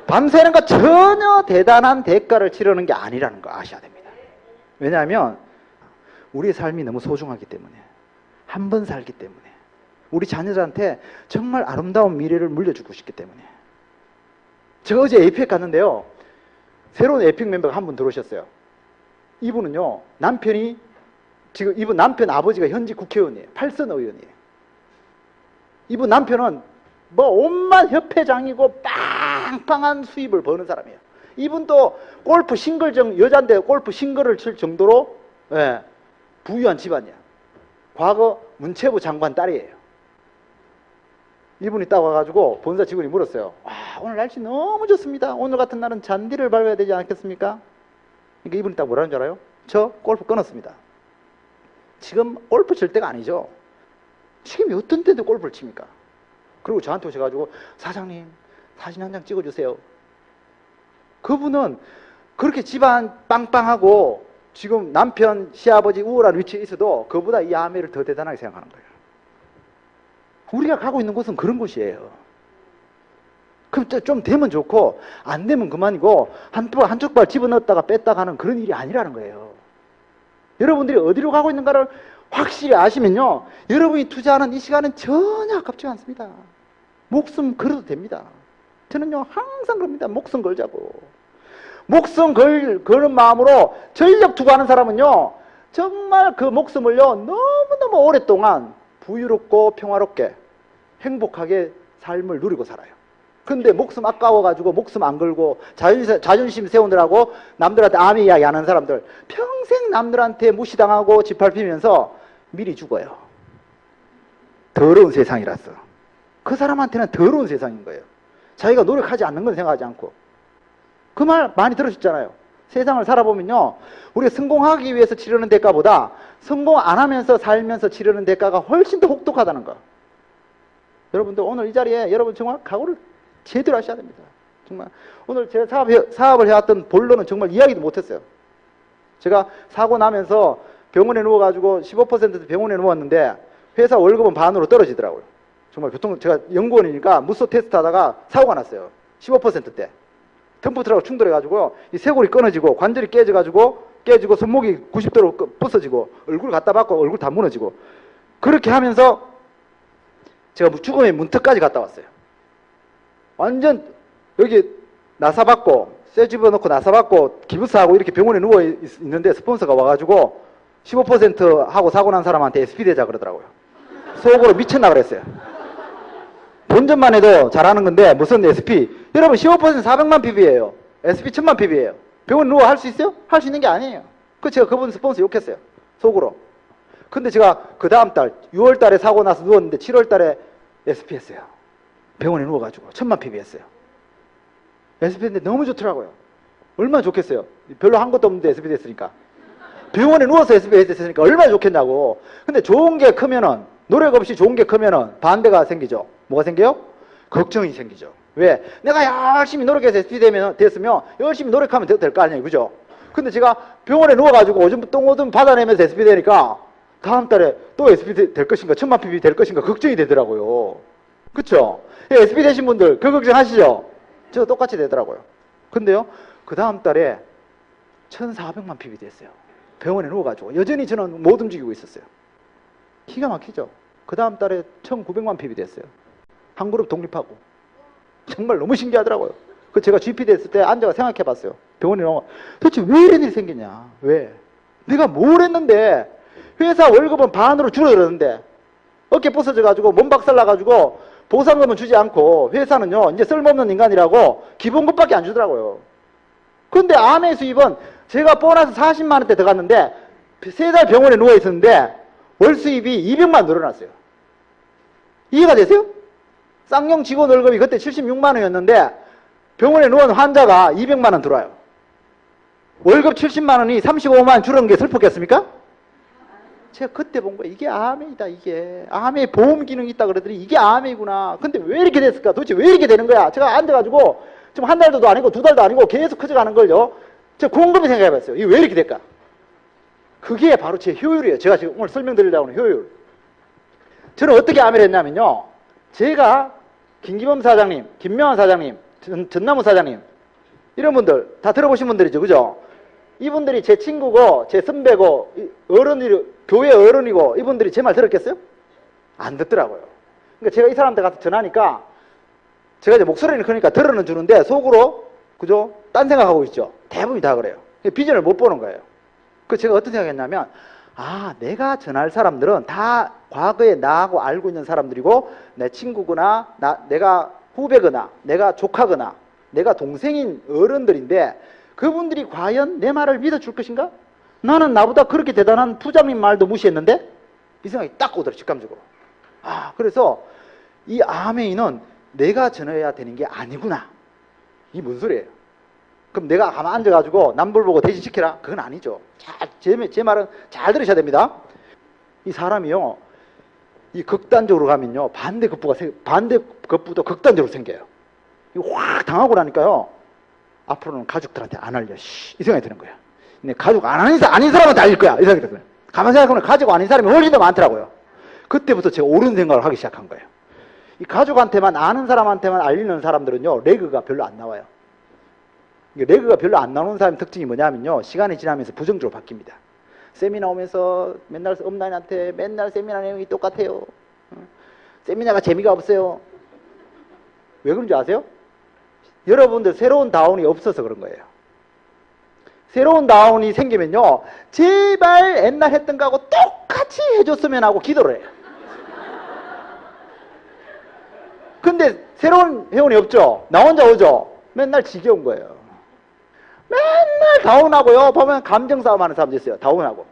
S2: 밤새는 거 전혀 대단한 대가를 치르는 게 아니라는 거 아셔야 됩니다. 왜냐하면 우리의 삶이 너무 소중하기 때문에, 한 번 살기 때문에, 우리 자녀들한테 정말 아름다운 미래를 물려주고 싶기 때문에. 제가 어제 에이펙 갔는데요, 새로운 에이펙 멤버가 한 분 들어오셨어요. 이분은요, 남편이, 지금 이분 남편 아버지가 현직 국회의원이에요. 8선 의원이에요. 이분 남편은 뭐 온갖 협회장이고 빵빵한 수입을 버는 사람이에요. 이분도 골프 싱글정, 여잔데 골프 싱글을 칠 정도로, 예, 부유한 집안이야. 과거 문체부 장관 딸이에요. 이분이 딱 와가지고 본사 직원이 물었어요. 와, 오늘 날씨 너무 좋습니다. 오늘 같은 날은 잔디를 밟아야 되지 않겠습니까? 그러니까 이분이 딱 뭐라는 줄 알아요? 저 골프 끊었습니다. 지금 골프 칠 때가 아니죠. 지금 어떤 때도 골프를 칩니까? 그리고 저한테 오셔가지고, 사장님 사진 한 장 찍어주세요. 그분은 그렇게 집안 빵빵하고 지금 남편, 시아버지 우월한 위치에 있어도 그보다 이 아내를 더 대단하게 생각하는 거예요. 우리가 가고 있는 곳은 그런 곳이에요. 그럼 좀 되면 좋고 안 되면 그만이고 한쪽 발 집어넣었다가 뺐다가 하는 그런 일이 아니라는 거예요. 여러분들이 어디로 가고 있는가를 확실히 아시면요, 여러분이 투자하는 이 시간은 전혀 아깝지 않습니다. 목숨 걸어도 됩니다. 저는요 항상 그럽니다. 목숨 걸자고. 목숨 거는 마음으로 전력 투구하는 사람은요, 정말 그 목숨을요 너무너무 오랫동안 부유롭고 평화롭게 행복하게 삶을 누리고 살아요. 근데 목숨 아까워가지고 목숨 안 걸고 자존심 세우느라고 남들한테 암 이야기 하는 사람들, 평생 남들한테 무시당하고 짓밟히면서 미리 죽어요. 더러운 세상이라서. 그 사람한테는 더러운 세상인 거예요. 자기가 노력하지 않는 건 생각하지 않고. 그 말 많이 들으셨잖아요. 세상을 살아보면요, 우리가 성공하기 위해서 치르는 대가보다 성공 안 하면서 살면서 치르는 대가가 훨씬 더 혹독하다는 거. 여러분들 오늘 이 자리에 여러분 정말 각오를 제대로 하셔야 됩니다. 정말 오늘 제가 사업을 해왔던 본론은 정말 이야기도 못했어요. 제가 사고 나면서 병원에 누워가지고 15% 병원에 누웠는데 회사 월급은 반으로 떨어지더라고요. 정말 제가 연구원이니까 무소 테스트 하다가 사고가 났어요. 15%대. 덤프트럭 충돌해가지고 이 쇄골이 끊어지고 관절이 깨지고 손목이 90도로 부서지고 얼굴 갖다 박고 얼굴 다 무너지고, 그렇게 하면서 제가 죽음의 문턱까지 갔다 왔어요. 완전 여기 나사받고 쇠 집어넣고 나사받고 기부스하고 이렇게 병원에 누워 있는데 스폰서가 와가지고 15% 하고 사고 난 사람한테 SP 대자 그러더라고요. 속으로 미쳤나 그랬어요. 본전만 해도 잘하는 건데 무슨 SP. 여러분 15% 400만 PB예요. SP 1000만 PB예요. 병원 누워 할 수 있어요? 할 수 있는 게 아니에요. 그 제가 그분 스폰서 욕했어요. 속으로. 근데 제가 그 다음 달 6월 달에 사고 나서 누웠는데 7월 달에 SP 했어요. 병원에 누워가지고 1000만 PB 했어요. SP 했는데 너무 좋더라고요. 얼마나 좋겠어요. 별로 한 것도 없는데 SP 됐으니까. 병원에 누워서 SP 했으니까 얼마나 좋겠냐고. 근데 좋은 게 크면은, 노력 없이 좋은 게 크면은 반대가 생기죠. 뭐가 생겨요? 걱정이 생기죠. 왜? 내가 열심히 노력해서 SP 됐으면 열심히 노력하면 될 거 아니에요. 그죠? 근데 제가 병원에 누워가지고 오줌 똥오줌 받아내면서 SP 되니까 다음 달에 또 SP 될 것인가, 1000만 PB 될 것인가 걱정이 되더라고요. 그쵸? SP 되신 분들 그 걱정하시죠? 저 똑같이 되더라고요. 근데요, 그 다음 달에 1400만 PB 됐어요. 병원에 누워가지고. 여전히 저는 못 움직이고 있었어요. 기가 막히죠. 그 다음 달에 1900만 핍이 됐어요. 한 그룹 독립하고. 정말 너무 신기하더라고요. 그 제가 GP 됐을 때 앉아서 생각해 봤어요. 병원에 나와. 도대체 왜 이런 일이 생겼냐? 왜? 내가 뭘 했는데 회사 월급은 반으로 줄어들었는데 어깨 부서져가지고 몸 박살나가지고 보상금은 주지 않고 회사는요 이제 쓸모없는 인간이라고 기본급밖에 안 주더라고요. 근데 암의 수입은 제가 보너스 40만 원대 들어갔는데 3달 병원에 누워 있었는데 월 수입이 200만 늘어났어요. 이해가 되세요? 쌍용 직원 월급이 그때 76만 원이었는데 병원에 누운 환자가 200만 원 들어와요. 월급 70만 원이 35만 원 줄은 게 슬펐겠습니까? 제가 그때 본 거예요. 이게 암이다, 이게. 암에 보험 기능이 있다 그러더니 이게 암이구나. 근데 왜 이렇게 됐을까? 도대체 왜 이렇게 되는 거야? 제가 앉아가지고 지금 한 달도 아니고 2달도 아니고 계속 커져가는 걸요. 제가 곰곰이 생각해 봤어요. 이게 왜 이렇게 될까? 그게 바로 제 효율이에요. 제가 지금 오늘 설명드리려고 하는 효율. 저는 어떻게 암을 했냐면요. 제가 김기범 사장님, 김명환 사장님, 전나무 사장님 이런 분들 다 들어보신 분들이죠. 그죠? 이분들이 제 친구고 제 선배고 어른이 교회 어른이고 이분들이 제 말 들었겠어요? 안 듣더라고요. 그러니까 제가 이 사람한테 가서 전하니까 제가 이제 목소리는 크니까 들어는 주는데 속으로 그죠? 딴 생각하고 있죠. 대부분이 다 그래요. 비전을 못 보는 거예요. 그 제가 어떤 생각했냐면 내가 전할 사람들은 다 과거에 나하고 알고 있는 사람들이고 내 친구거나 내가 후배거나 내가 조카거나 내가 동생인 어른들인데 그분들이 과연 내 말을 믿어줄 것인가? 나는 나보다 그렇게 대단한 부장님 말도 무시했는데 이 생각이 딱 오더라 직감적으로. 그래서 이 아메이는 내가 전해야 되는 게 아니구나. 이 뭔 소리예요? 그럼 내가 가만 앉아가지고 남불 보고 대신 시켜라? 그건 아니죠. 제 말은 잘 들으셔야 됩니다. 이 사람이요, 이 극단적으로 가면요, 반대급부도 극단적으로 생겨요. 이거 확 당하고 나니까요, 앞으로는 가족들한테 안 알려. 이 생각이 드는 거예요. 근데 가족 아닌 사람한테 알릴 거야. 이 생각이 드는 거예요. 가만 생각해보면 가족 아닌 사람이 훨씬 더 많더라고요. 그때부터 제가 옳은 생각을 하기 시작한 거예요. 이 가족한테만 아는 사람한테만 알리는 사람들은요, 레그가 별로 안 나와요. 레그가 별로 안 나오는 사람의 특징이 뭐냐면요, 시간이 지나면서 부정적으로 바뀝니다. 세미나 오면서 맨날 업라인한테 맨날 세미나 내용이 똑같아요. 세미나가 재미가 없어요. 왜 그런지 아세요? 여러분들 새로운 다운이 없어서 그런 거예요. 새로운 다운이 생기면요, 제발 옛날 했던 거하고 똑같이 해줬으면 하고 기도를 해요. 근데 새로운 회원이 없죠? 나 혼자 오죠? 맨날 지겨운 거예요. 맨날 다운하고요. 보면 감정 싸움 하는 사람도 있어요. 다운하고.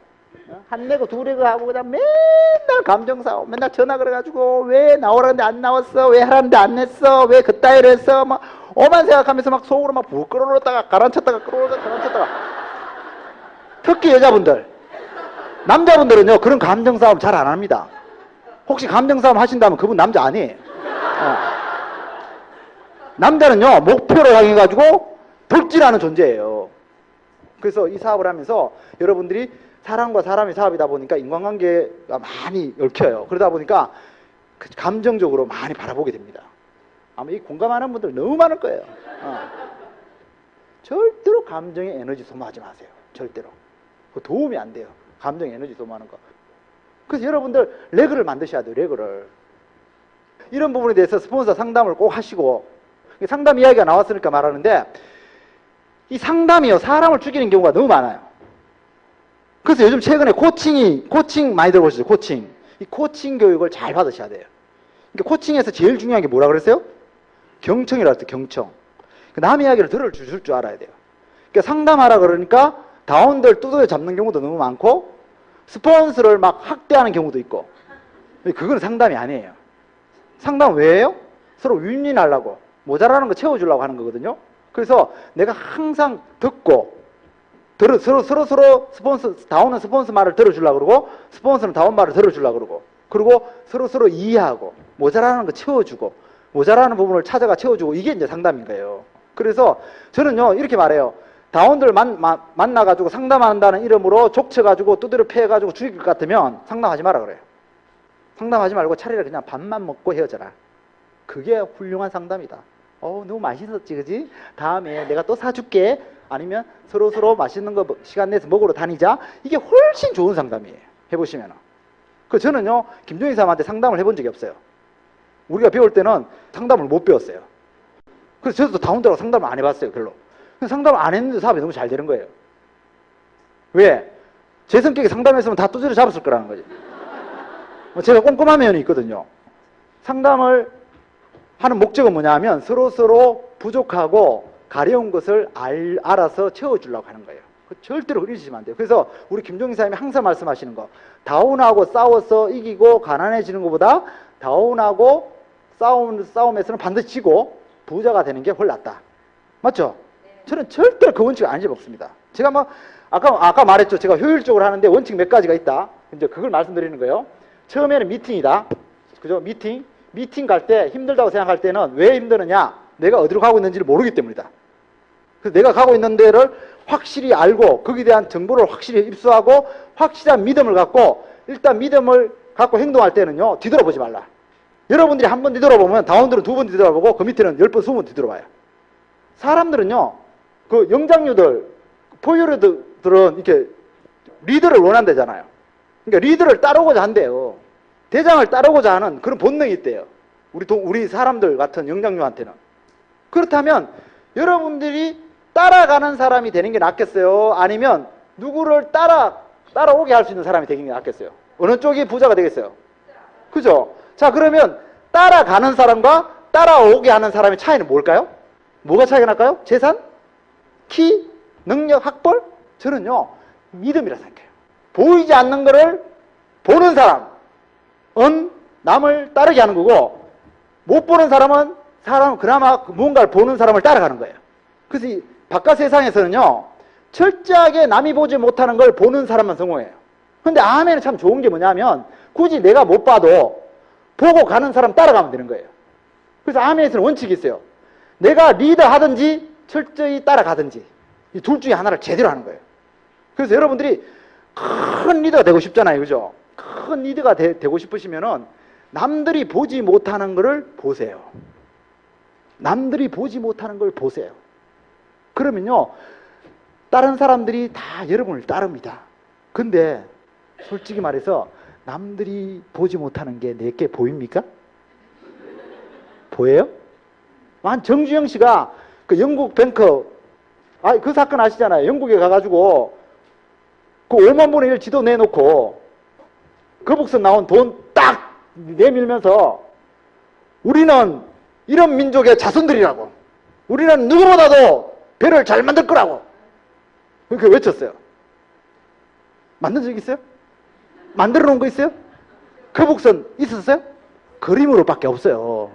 S2: 한 레그 두 레그 하고 그냥 맨날 감정 싸움. 맨날 전화 그래가지고 왜 나오라는데 안 나왔어? 왜 하라는데 안 했어? 왜 그따위로 했어? 막 오만 생각하면서 막 속으로 막 불 끌어올렸다가 가라앉혔다가 끌어올렸다가 가라앉혔다가. 특히 여자분들. 남자분들은요, 그런 감정 싸움 잘 안 합니다. 혹시 감정 싸움 하신다면 그분 남자 아니에요. 남자는요, 목표를 향해가지고 돌진하는 존재예요. 그래서 이 사업을 하면서 여러분들이 사람과 사람의 사업이다 보니까 인간관계가 많이 얽혀요. 그러다 보니까 감정적으로 많이 바라보게 됩니다. 아마 이 공감하는 분들 너무 많을 거예요. 절대로 감정에 에너지 소모하지 마세요. 절대로. 그 도움이 안 돼요. 감정에 에너지 소모하는 거. 그래서 여러분들 레그를 만드셔야 돼요. 레그를. 이런 부분에 대해서 스폰서 상담을 꼭 하시고, 상담 이야기가 나왔으니까 말하는데, 이 상담이요, 사람을 죽이는 경우가 너무 많아요. 그래서 요즘 최근에 코칭 많이 들어보시죠? 코칭. 이 코칭 교육을 잘 받으셔야 돼요. 그러니까 코칭에서 제일 중요한 게 뭐라 그랬어요? 경청이라고 했어요, 경청. 남 이야기를 들어줄 줄 알아야 돼요. 그러니까 상담하라 그러니까 다운들 두드려 잡는 경우도 너무 많고, 스폰서를 막 학대하는 경우도 있고, 그건 상담이 아니에요. 상담 왜 해요? 서로 윈윈하려고, 모자라는 거 채워주려고 하는 거거든요. 그래서 내가 항상 듣고, 서로 스폰서, 다운은 스폰서 말을 들어주려고 그러고, 스폰서는 다운 말을 들어주려고 그러고, 그리고 서로 이해하고, 모자라는 거 채워주고, 모자라는 부분을 찾아가 채워주고, 이게 이제 상담인 거예요. 그래서 저는요, 이렇게 말해요. 다운들 만나가지고 상담한다는 이름으로 족쳐가지고 두드려 패가지고 죽일 것 같으면 상담하지 마라 그래요. 상담하지 말고 차라리 그냥 밥만 먹고 헤어져라. 그게 훌륭한 상담이다. 너무 맛있었지, 그지? 다음에 내가 또 사줄게. 아니면 서로 맛있는 거 시간 내서 먹으러 다니자. 이게 훨씬 좋은 상담이에요. 해보시면. 그 저는요, 김종인 사람한테 상담을 해본 적이 없어요. 우리가 배울 때는 상담을 못 배웠어요. 그래서 저도 다운더라고 상담을 안 해봤어요, 별로. 상담을 안 했는데 사업이 너무 잘 되는 거예요. 왜? 제 성격에 상담했으면 다 두드려 잡았을 거라는 거지. 제가 꼼꼼한 면이 있거든요. 상담을 하는 목적은 뭐냐 하면 서로 부족하고 가려운 것을 알아서 채워주려고 하는 거예요. 절대로 잊으시면 안 돼요. 그래서 우리 김종인 사장님이 항상 말씀하시는 거, 다운하고 싸워서 이기고 가난해지는 것보다 다운하고 싸움에서는 반드시 지고 부자가 되는 게 훨 낫다. 맞죠? 저는 절대로 그 원칙을 안 잊어먹습니다. 제가 막 아까 말했죠. 제가 효율적으로 하는데 원칙 몇 가지가 있다. 이제 그걸 말씀드리는 거예요. 처음에는 미팅이다. 그죠? 미팅 갈 때 힘들다고 생각할 때는 왜 힘드느냐? 내가 어디로 가고 있는지를 모르기 때문이다. 그래서 내가 가고 있는 데를 확실히 알고 거기에 대한 정보를 확실히 입수하고 확실한 믿음을 갖고 일단 믿음을 갖고 행동할 때는요. 뒤돌아보지 말라. 여러분들이 한 번 뒤돌아보면 다운들은 두 번 뒤돌아보고 그 밑에는 10번, 20번 뒤돌아봐요. 사람들은요. 그 영장류들, 포유류들은 이렇게 리더를 원한대잖아요. 그러니까 리더를 따르고자 한대요. 대장을 따르고자 하는 그런 본능이 있대요. 우리 사람들 같은 영장류한테는. 그렇다면 여러분들이 따라가는 사람이 되는 게 낫겠어요? 아니면 누구를 따라오게 할 수 있는 사람이 되는 게 낫겠어요? 어느 쪽이 부자가 되겠어요? 그죠? 자, 그러면 따라가는 사람과 따라오게 하는 사람의 차이는 뭘까요? 뭐가 차이가 날까요? 재산? 키? 능력? 학벌? 저는요, 믿음이라 생각해요. 보이지 않는 거를 보는 사람은 남을 따르게 하는 거고, 못 보는 사람은 그나마 무언가를 보는 사람을 따라가는 거예요. 그래서 이 바깥 세상에서는요, 철저하게 남이 보지 못하는 걸 보는 사람만 성공해요. 근데 아멘은 참 좋은 게 뭐냐면, 굳이 내가 못 봐도 보고 가는 사람 따라가면 되는 거예요. 그래서 아멘에서는 원칙이 있어요. 내가 리더 하든지 철저히 따라가든지 이 둘 중에 하나를 제대로 하는 거예요. 그래서 여러분들이 큰 리더가 되고 싶잖아요. 그죠? 큰 리더가 되고 싶으시면은 남들이 보지 못하는 것을 보세요. 남들이 보지 못하는 걸 보세요. 그러면요, 다른 사람들이 다 여러분을 따릅니다. 근데 솔직히 말해서 남들이 보지 못하는 게 내게 보입니까? 보여요? 한 정주영 씨가 그 영국 뱅커, 그 사건 아시잖아요. 영국에 가가지고 그 5만 분의 1 지도 내놓고 거북선 나온 돈 딱 내밀면서 우리는 이런 민족의 자손들이라고, 우리는 누구보다도 배를 잘 만들 거라고 그렇게 외쳤어요. 만든 적 있어요? 만들어 놓은 거 있어요? 거북선 있었어요? 그림으로밖에 없어요.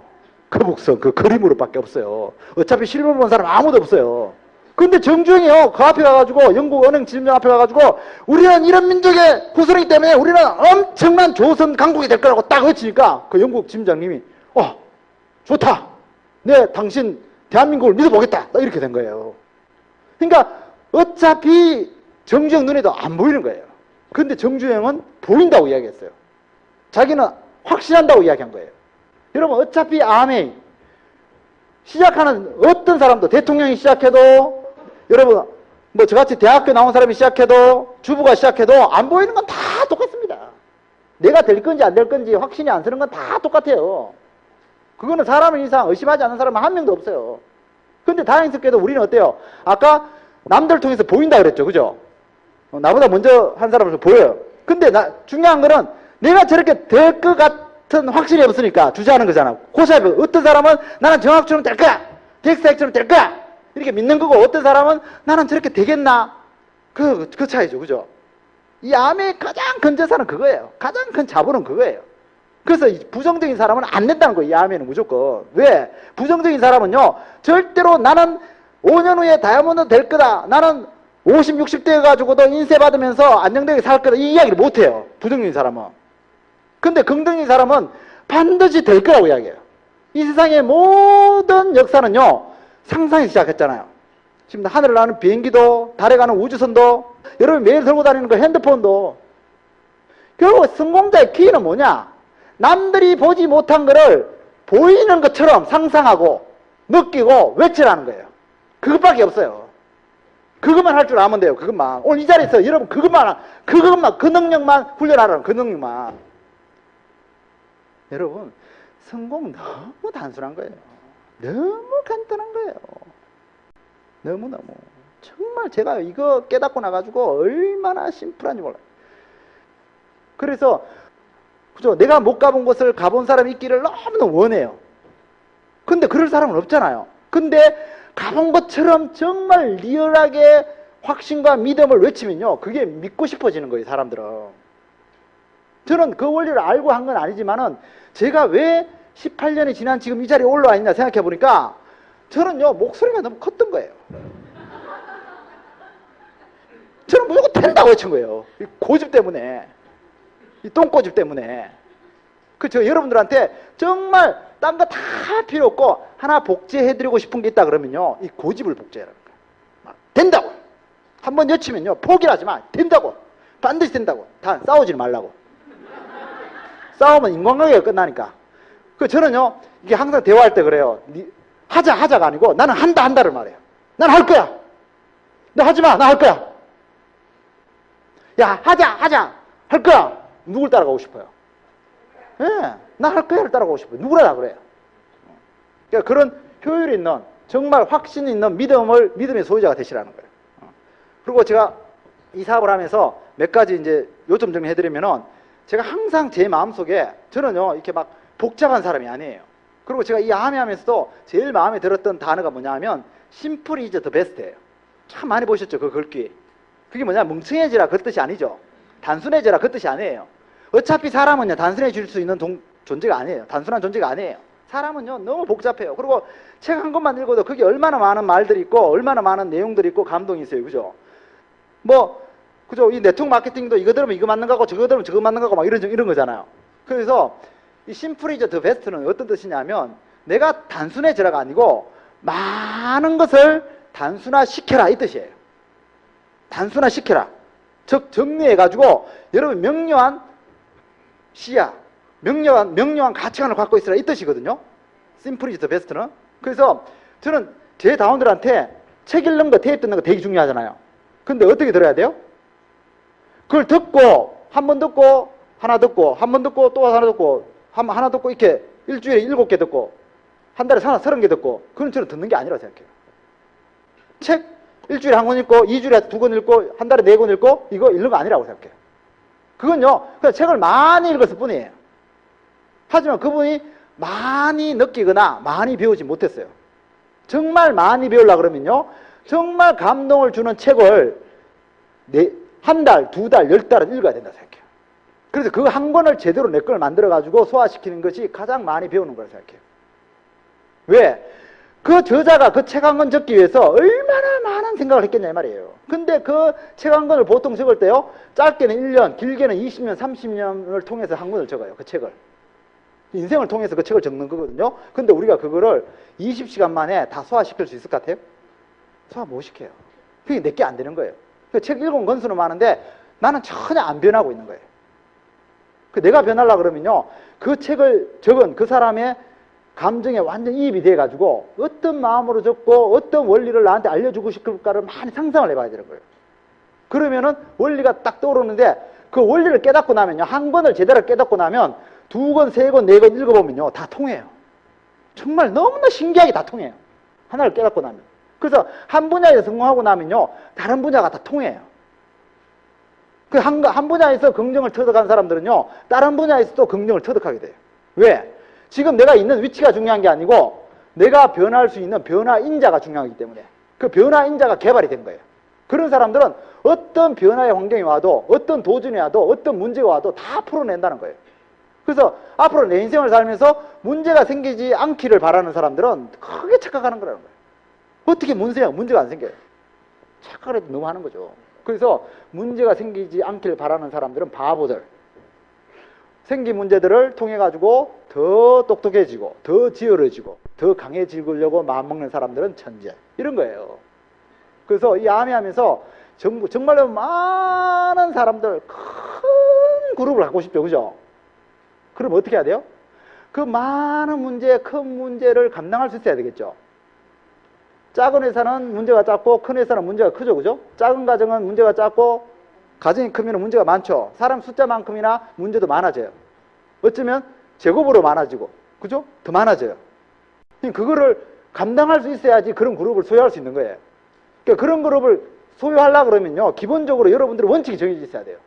S2: 거북선 그 그림으로밖에 없어요. 어차피 실물 본 사람 아무도 없어요. 근데 정주영이요, 그 앞에 가가지고 영국 은행 지점장 앞에 가가지고 우리는 이런 민족의 후손이기 때문에 우리는 엄청난 조선 강국이 될 거라고 딱 외치니까 그 영국 지점장님이 좋다, 네 당신 대한민국을 믿어보겠다, 딱 이렇게 된 거예요. 그러니까 어차피 정주영 눈에도 안 보이는 거예요. 근데 정주영은 보인다고 이야기했어요. 자기는 확신한다고 이야기한 거예요. 여러분, 어차피 아멘 시작하는 어떤 사람도, 대통령이 시작해도, 여러분 뭐 저같이 대학교 나온 사람이 시작해도, 주부가 시작해도 안 보이는 건 다 똑같습니다. 내가 될 건지 안 될 건지 확신이 안 서는 건 다 똑같아요. 그거는 사람을 이상 의심하지 않는 사람은 한 명도 없어요. 근데 다행스럽게도 우리는 어때요? 아까 남들 통해서 보인다 그랬죠, 그죠? 나보다 먼저 한 사람은 보여요. 근데 중요한 거는 내가 저렇게 될 것 같은 확신이 없으니까 주저하는 거잖아. 고사해봐. 어떤 사람은 나는 정학처럼 될 거야, 덱스타엑처럼 될 거야, 이렇게 믿는 거고, 어떤 사람은 나는 저렇게 되겠나, 그 차이죠, 그죠? 이 암의 가장 큰 재산은 그거예요. 가장 큰 자본은 그거예요. 그래서 부정적인 사람은 안 된다는 거예요, 이 암에는 무조건. 왜? 부정적인 사람은요, 절대로 나는 5년 후에 다이아몬드 될 거다, 나는 50, 60대 가지고도 인쇄 받으면서 안정되게 살 거다, 이 이야기를 못 해요, 부정적인 사람은. 근데 긍정적인 사람은 반드시 될 거라고 이야기해요. 이 세상의 모든 역사는요, 상상이 시작했잖아요. 지금 하늘을 나는 비행기도, 달에 가는 우주선도, 여러분 매일 들고 다니는 그 핸드폰도. 결국 성공자의 키는 뭐냐? 남들이 보지 못한 거를 보이는 것처럼 상상하고 느끼고 외치라는 거예요. 그것밖에 없어요. 그것만 할 줄 아면 돼요. 그것만. 오늘 이 자리에서 여러분 그것만, 그 능력만 훈련하라는, 그 능력만. 여러분, 성공 너무 단순한 거예요. 너무 간단한 거예요. 너무너무. 정말 제가 이거 깨닫고 나가지고 얼마나 심플한지 몰라요. 그래서 그죠? 내가 못 가본 곳을 가본 사람이 있기를 너무너무 원해요. 근데 그럴 사람은 없잖아요. 근데 가본 것처럼 정말 리얼하게 확신과 믿음을 외치면요, 그게 믿고 싶어지는 거예요, 사람들은. 저는 그 원리를 알고 한 건 아니지만은 제가 왜 18년이 지난 지금 이 자리에 올라와 있나 생각해 보니까 저는요, 목소리가 너무 컸던 거예요. 저는 무조건 된다고 외친 거예요. 이 고집 때문에. 이 똥꼬집 때문에. 그쵸? 여러분들한테 정말 딴 거 다 필요 없고 하나 복제해드리고 싶은 게 있다 그러면요, 이 고집을 복제하라는 거예요. 막 된다고. 한번 여치면요, 포기를 하지 마. 된다고. 반드시 된다고. 다 싸우지 말라고. 싸우면 인간관계가 끝나니까. 그 저는요, 이게 항상 대화할 때 그래요. 하자가 아니고 나는 한다를 말해요. 난 할 거야. 너 하지 마. 나 할 거야. 야, 하자. 할 거야. 누굴 따라가고 싶어요? 예, 나 할 거야를 따라가고 싶어요. 누구나 다 그래요. 그러니까 그런 효율 있는, 정말 확신 있는 믿음의 소유자가 되시라는 거예요. 그리고 제가 이 사업을 하면서 몇 가지 이제 요점 정리해드리면은, 제가 항상 제 마음속에, 저는요, 이렇게 막 복잡한 사람이 아니에요. 그리고 제가 이 암이 하면서도 제일 마음에 들었던 단어가 뭐냐 하면, 심플 이즈 더 베스트예요. 참 많이 보셨죠, 그 글귀. 그게 뭐냐, 멍청해지라 그 뜻이 아니죠. 단순해지라 그 뜻이 아니에요. 어차피 사람은요, 단순해질 수 있는 존재가 아니에요. 단순한 존재가 아니에요. 사람은요, 너무 복잡해요. 그리고 책 한 권만 읽어도 그게 얼마나 많은 말들이 있고, 얼마나 많은 내용들이 있고, 감동이 있어요. 그죠? 그죠? 이 네트워크 마케팅도 이거 들으면 이거 맞는 거고, 저거 들으면 저거 맞는 거고, 막 이런 거잖아요. 그래서 이 심플 이즈 더 베스트는 어떤 뜻이냐면, 내가 단순해지라가 아니고, 많은 것을 단순화시켜라, 이 뜻이에요. 단순화시켜라. 즉, 정리해가지고, 여러분 명료한 시야, 명료한 가치관을 갖고 있으라, 이 뜻이거든요. 심플 이즈 더 베스트는. 그래서 저는 제 다운들한테 책 읽는 거, 테이프 듣는 거 되게 중요하잖아요. 근데 어떻게 들어야 돼요? 그걸 듣고, 한 번 듣고, 하나 듣고, 한 번 듣고, 또 하나 듣고, 하나 듣고, 이렇게 일주일에 7개 듣고, 한 달에 30개 듣고, 그건 저는 듣는 게 아니라고 생각해요. 책 일주일에 한 권 읽고, 2주일에 2권 읽고, 한 달에 4권 읽고, 이거 읽는 거 아니라고 생각해요. 그건요, 그냥 책을 많이 읽었을 뿐이에요. 하지만 그분이 많이 느끼거나 많이 배우지 못했어요. 정말 많이 배우려고 그러면요, 정말 감동을 주는 책을 한 달, 2달, 10달은 읽어야 된다 생각해요. 그래서 그 한 권을 제대로 내 걸 만들어가지고 소화시키는 것이 가장 많이 배우는 거라고 생각해요. 왜? 그 저자가 그 책 한 권 적기 위해서 얼마나 많은 생각을 했겠냐 이 말이에요. 근데 그 책 한 권을 보통 적을 때요, 짧게는 1년, 길게는 20년, 30년을 통해서 한 권을 적어요. 그 책을. 인생을 통해서 그 책을 적는 거거든요. 근데 우리가 그거를 20시간 만에 다 소화시킬 수 있을 것 같아요? 소화 못 시켜요. 그게 내게 안 되는 거예요. 책 읽은 권수는 많은데 나는 전혀 안 변하고 있는 거예요. 내가 변하려고 그러면요, 그 책을 적은 그 사람의 감정에 완전 이입이 돼가지고 어떤 마음으로 적고 어떤 원리를 나한테 알려주고 싶을까를 많이 상상을 해봐야 되는 거예요. 그러면은 원리가 딱 떠오르는데, 그 원리를 깨닫고 나면요, 한 권을 제대로 깨닫고 나면 2권, 3권, 4권 읽어보면요, 다 통해요. 정말 너무나 신기하게 다 통해요. 하나를 깨닫고 나면. 그래서 한 분야에서 성공하고 나면요, 다른 분야가 다 통해요. 한 분야에서 긍정을 터득한 사람들은요, 다른 분야에서도 긍정을 터득하게 돼요. 왜? 지금 내가 있는 위치가 중요한 게 아니고 내가 변할 수 있는 변화인자가 중요하기 때문에 그 변화인자가 개발이 된 거예요. 그런 사람들은 어떤 변화의 환경이 와도, 어떤 도전이 와도, 어떤 문제가 와도 다 풀어낸다는 거예요. 그래서 앞으로 내 인생을 살면서 문제가 생기지 않기를 바라는 사람들은 크게 착각하는 거라는 거예요. 어떻게 문제가 안 생겨요? 착각을 해도 너무 하는 거죠. 그래서 문제가 생기지 않기를 바라는 사람들은 바보들. 생긴 문제들을 통해 가지고 더 똑똑해지고, 더 지혜로워지고, 더 강해지려고 마음먹는 사람들은 천재. 이런 거예요. 그래서 이 암이하면서 정말로 많은 사람들, 큰 그룹을 갖고 싶죠. 그죠? 그럼 어떻게 해야 돼요? 그 많은 문제, 큰 문제를 감당할 수 있어야 되겠죠. 작은 회사는 문제가 작고 큰 회사는 문제가 크죠. 그죠? 작은 가정은 문제가 작고 가정이 크면 문제가 많죠. 사람 숫자만큼이나 문제도 많아져요. 어쩌면 제곱으로 많아지고, 그죠? 더 많아져요. 그거를 감당할 수 있어야지 그런 그룹을 소유할 수 있는 거예요. 그러니까 그런 그룹을 소유하려고 그러면요, 기본적으로 여러분들의 원칙이 정해져 있어야 돼요.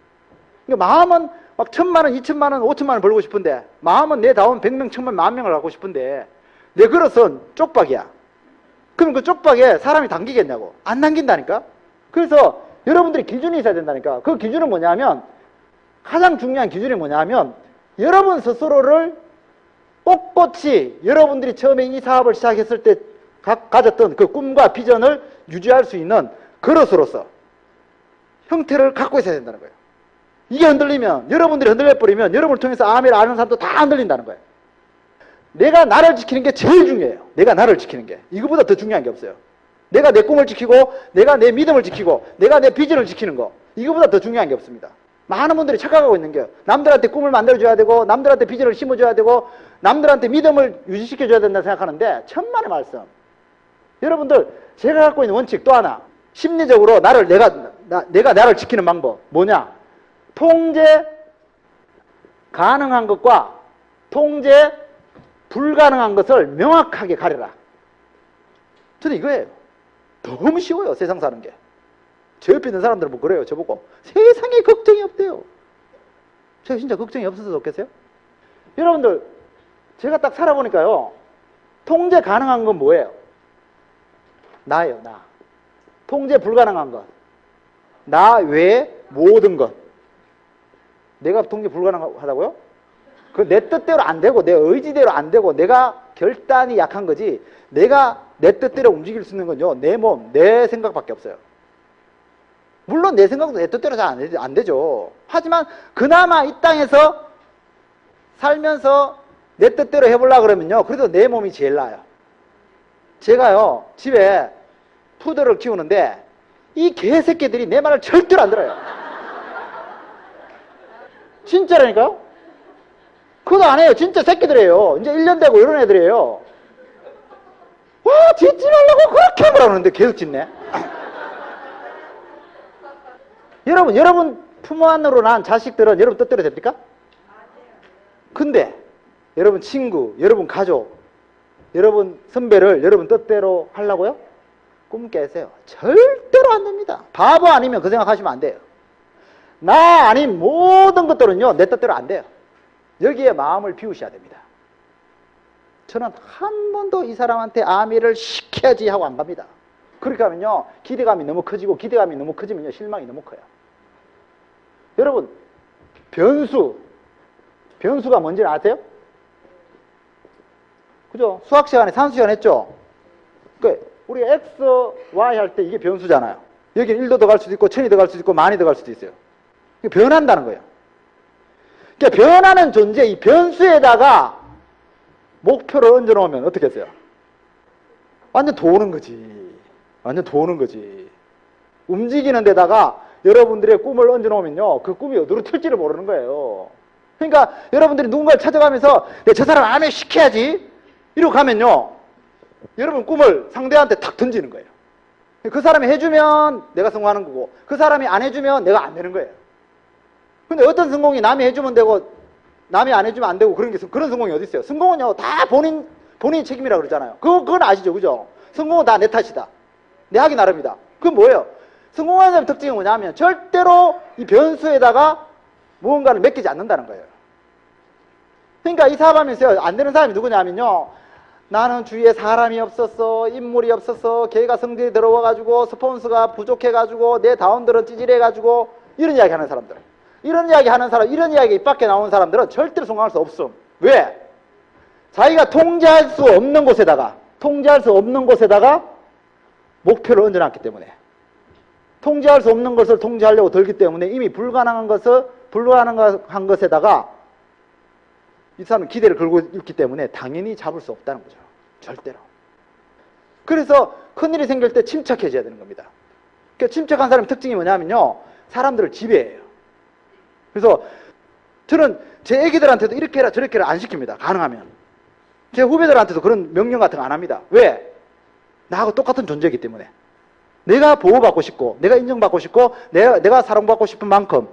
S2: 그러니까 마음은 막 1,000만 원, 2,000만 원, 5,000만 원 벌고 싶은데, 마음은 내 다운 100명, 1,000만, 10,000명을 갖고 싶은데, 내 그릇은 쪽박이야. 그럼 그 쪽박에 사람이 당기겠냐고. 안 당긴다니까? 그래서 여러분들이 기준이 있어야 된다니까. 그 기준은 뭐냐면, 가장 중요한 기준이 뭐냐면, 여러분 스스로를 꼿꼿이 여러분들이 처음에 이 사업을 시작했을 때 가졌던 그 꿈과 비전을 유지할 수 있는 그릇으로서 형태를 갖고 있어야 된다는 거예요. 이게 흔들리면, 여러분들이 흔들려버리면 여러분을 통해서 아멘을 아는 사람도 다 흔들린다는 거예요. 내가 나를 지키는 게 제일 중요해요. 내가 나를 지키는 게. 이거보다 더 중요한 게 없어요. 내가 내 꿈을 지키고, 내가 내 믿음을 지키고, 내가 내 비전을 지키는 거. 이거보다 더 중요한 게 없습니다. 많은 분들이 착각하고 있는 게, 남들한테 꿈을 만들어줘야 되고, 남들한테 비전을 심어줘야 되고, 남들한테 믿음을 유지시켜줘야 된다 생각하는데, 천만의 말씀. 여러분들, 제가 갖고 있는 원칙 또 하나. 심리적으로 내가 나를 지키는 방법. 뭐냐? 통제 가능한 것과 통제 불가능한 것을 명확하게 가려라. 저는 이거예요. 너무 쉬워요, 세상 사는 게. 제 옆에 있는 사람들은 뭐 그래요, 저보고. 세상에 걱정이 없대요. 제가 진짜 걱정이 없어서 좋겠어요? 여러분들, 제가 딱 살아보니까요, 통제 가능한 건 뭐예요? 나예요, 나. 통제 불가능한 것. 나 외에 모든 것. 내가 통제 불가능하다고요? 그 내 뜻대로 안 되고, 내 의지대로 안 되고, 내가 결단이 약한 거지, 내가 내 뜻대로 움직일 수 있는 건요, 내 몸, 내 생각밖에 없어요. 물론 내 생각도 내 뜻대로 잘 안 되죠. 하지만 그나마 이 땅에서 살면서 내 뜻대로 해보려고 그러면요, 그래도 내 몸이 제일 나아요. 제가요, 집에 푸드를 키우는데 이 개새끼들이 내 말을 절대로 안 들어요. 진짜라니까요? 그것도 안 해요. 진짜 새끼들이에요. 이제 1년 되고 이런 애들이에요. 와, 짖지 말라고 그렇게 하라고 그러는데 계속 짖네. 여러분 품 안으로 난 자식들은 여러분 뜻대로 됩니까? 근데 여러분 친구, 여러분 가족, 여러분 선배를 여러분 뜻대로 하려고요? 꿈 깨세요. 절대로 안 됩니다. 바보 아니면 그 생각하시면 안 돼요. 나 아닌 모든 것들은요, 내 뜻대로 안 돼요. 여기에 마음을 비우셔야 됩니다. 저는 한 번도 이 사람한테 아미를 시켜야지 하고 안 갑니다. 그렇게 하면요, 기대감이 너무 커지고, 기대감이 너무 커지면요, 실망이 너무 커요. 여러분, 변수가 뭔지 아세요? 그죠? 수학 시간에 산수 시간 했죠? 우리가 x, y 할 때 이게 변수잖아요. 여기는 1도 더 갈 수도 있고, 1000이 더 갈 수도 있고, 만이 더 갈 수도 있어요. 변한다는 거예요. 그러니까 변하는 존재, 이 변수에다가 목표를 얹어 놓으면 어떻게 했어요? 완전 도는 거지. 완전 도는 거지. 움직이는 데다가 여러분들의 꿈을 얹어 놓으면요, 그 꿈이 어디로 튈지를 모르는 거예요. 그러니까 여러분들이 누군가를 찾아가면서 저 사람 안에 시켜야지 이러고 가면요, 여러분 꿈을 상대한테 탁 던지는 거예요. 그 사람이 해주면 내가 성공하는 거고, 그 사람이 안 해주면 내가 안 되는 거예요. 근데 어떤 성공이 남이 해주면 되고 남이 안 해주면 안 되고 그런 성공이 어디 있어요? 성공은요, 다 본인이 책임이라고 그러잖아요. 그건 아시죠? 그죠? 성공은 다 내 탓이다. 내 하기 나름이다. 그건 뭐예요? 성공하는 사람의 특징이 뭐냐면 절대로 이 변수에다가 무언가를 맡기지 않는다는 거예요. 그러니까 이 사업하면서 안 되는 사람이 누구냐면요, 나는 주위에 사람이 없었어, 인물이 없었어, 걔가 성질이 들어와가지고 스폰서가 부족해가지고 내 다운들은 찌질해가지고 이런 이야기 하는 사람들, 이런 이야기 하는 사람, 이런 이야기 입 밖에 나오는 사람들은 절대로 성공할 수 없음. 왜? 자기가 통제할 수 없는 곳에다가 목표를 얹어놨기 때문에, 통제할 수 없는 것을 통제하려고 들기 때문에 이미 불가능한 것에다가 이 사람은 기대를 걸고 있기 때문에 당연히 잡을 수 없다는 거죠. 절대로. 그래서 큰일이 생길 때 침착해져야 되는 겁니다. 그러니까 침착한 사람의 특징이 뭐냐면요, 사람들을 지배해요. 그래서 저는 제 애기들한테도 이렇게 해라 저렇게 해라 안 시킵니다. 가능하면. 제 후배들한테도 그런 명령 같은 거 안 합니다. 왜? 나하고 똑같은 존재이기 때문에. 내가 보호받고 싶고, 내가 인정받고 싶고, 내가 사랑받고 싶은 만큼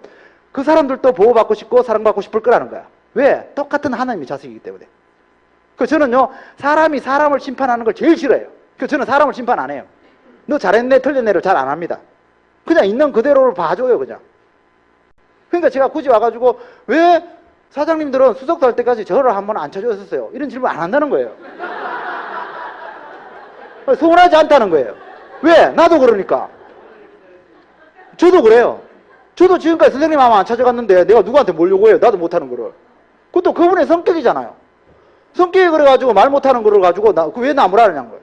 S2: 그 사람들도 보호받고 싶고 사랑받고 싶을 거라는 거야. 왜? 똑같은 하나님의 자식이기 때문에. 그 저는요, 사람이 사람을 심판하는 걸 제일 싫어해요. 그 저는 사람을 심판 안 해요. 너 잘했네, 틀렸네를 잘 안 합니다. 그냥 있는 그대로를 봐줘요, 그냥. 그러니까 제가 굳이 와가지고, 왜 사장님들은 수석도 할 때까지 저를 한번 안 찾아줬었어요? 이런 질문 안 한다는 거예요. 서운하지 않다는 거예요. 왜? 나도 그러니까. 저도 그래요. 저도 지금까지 선생님 하면 안 찾아갔는데 내가 누구한테 뭘 요구해요? 나도 못하는 거를. 그것도 그분의 성격이잖아요. 성격이 그래가지고 말 못하는 거를 가지고 왜 나무라느냐는 거예요.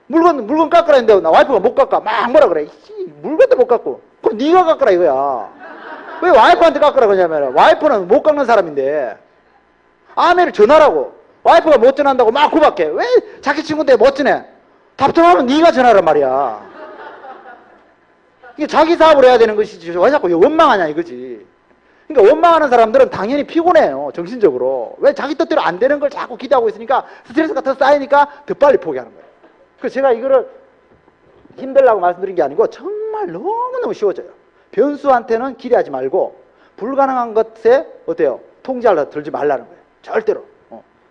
S2: 물건 깎으라 했는데 나 와이프가 못 깎아. 막 뭐라 그래. 물건도 못 깎고. 그럼 네가 깎으라 이거야. 왜 와이프한테 깎으라 그러냐면 와이프는 못 깎는 사람인데 아내를 전화라고. 와이프가 못 전한다고 막 구박해. 왜 자기 친구인데 못 전해? 답답하면 네가 전화란 말이야. 이게 자기 사업을 해야 되는 것이지 왜 자꾸 원망하냐 이거지. 그러니까 원망하는 사람들은 당연히 피곤해요. 정신적으로. 왜 자기 뜻대로 안 되는 걸 자꾸 기대하고 있으니까 스트레스가 더 쌓이니까 더 빨리 포기하는 거예요. 그래서 제가 이거를 힘들라고 말씀드린 게 아니고 정말 너무너무 쉬워져요. 변수한테는 기대하지 말고 불가능한 것에 어때요? 통제하려 들지 말라는 거예요. 절대로.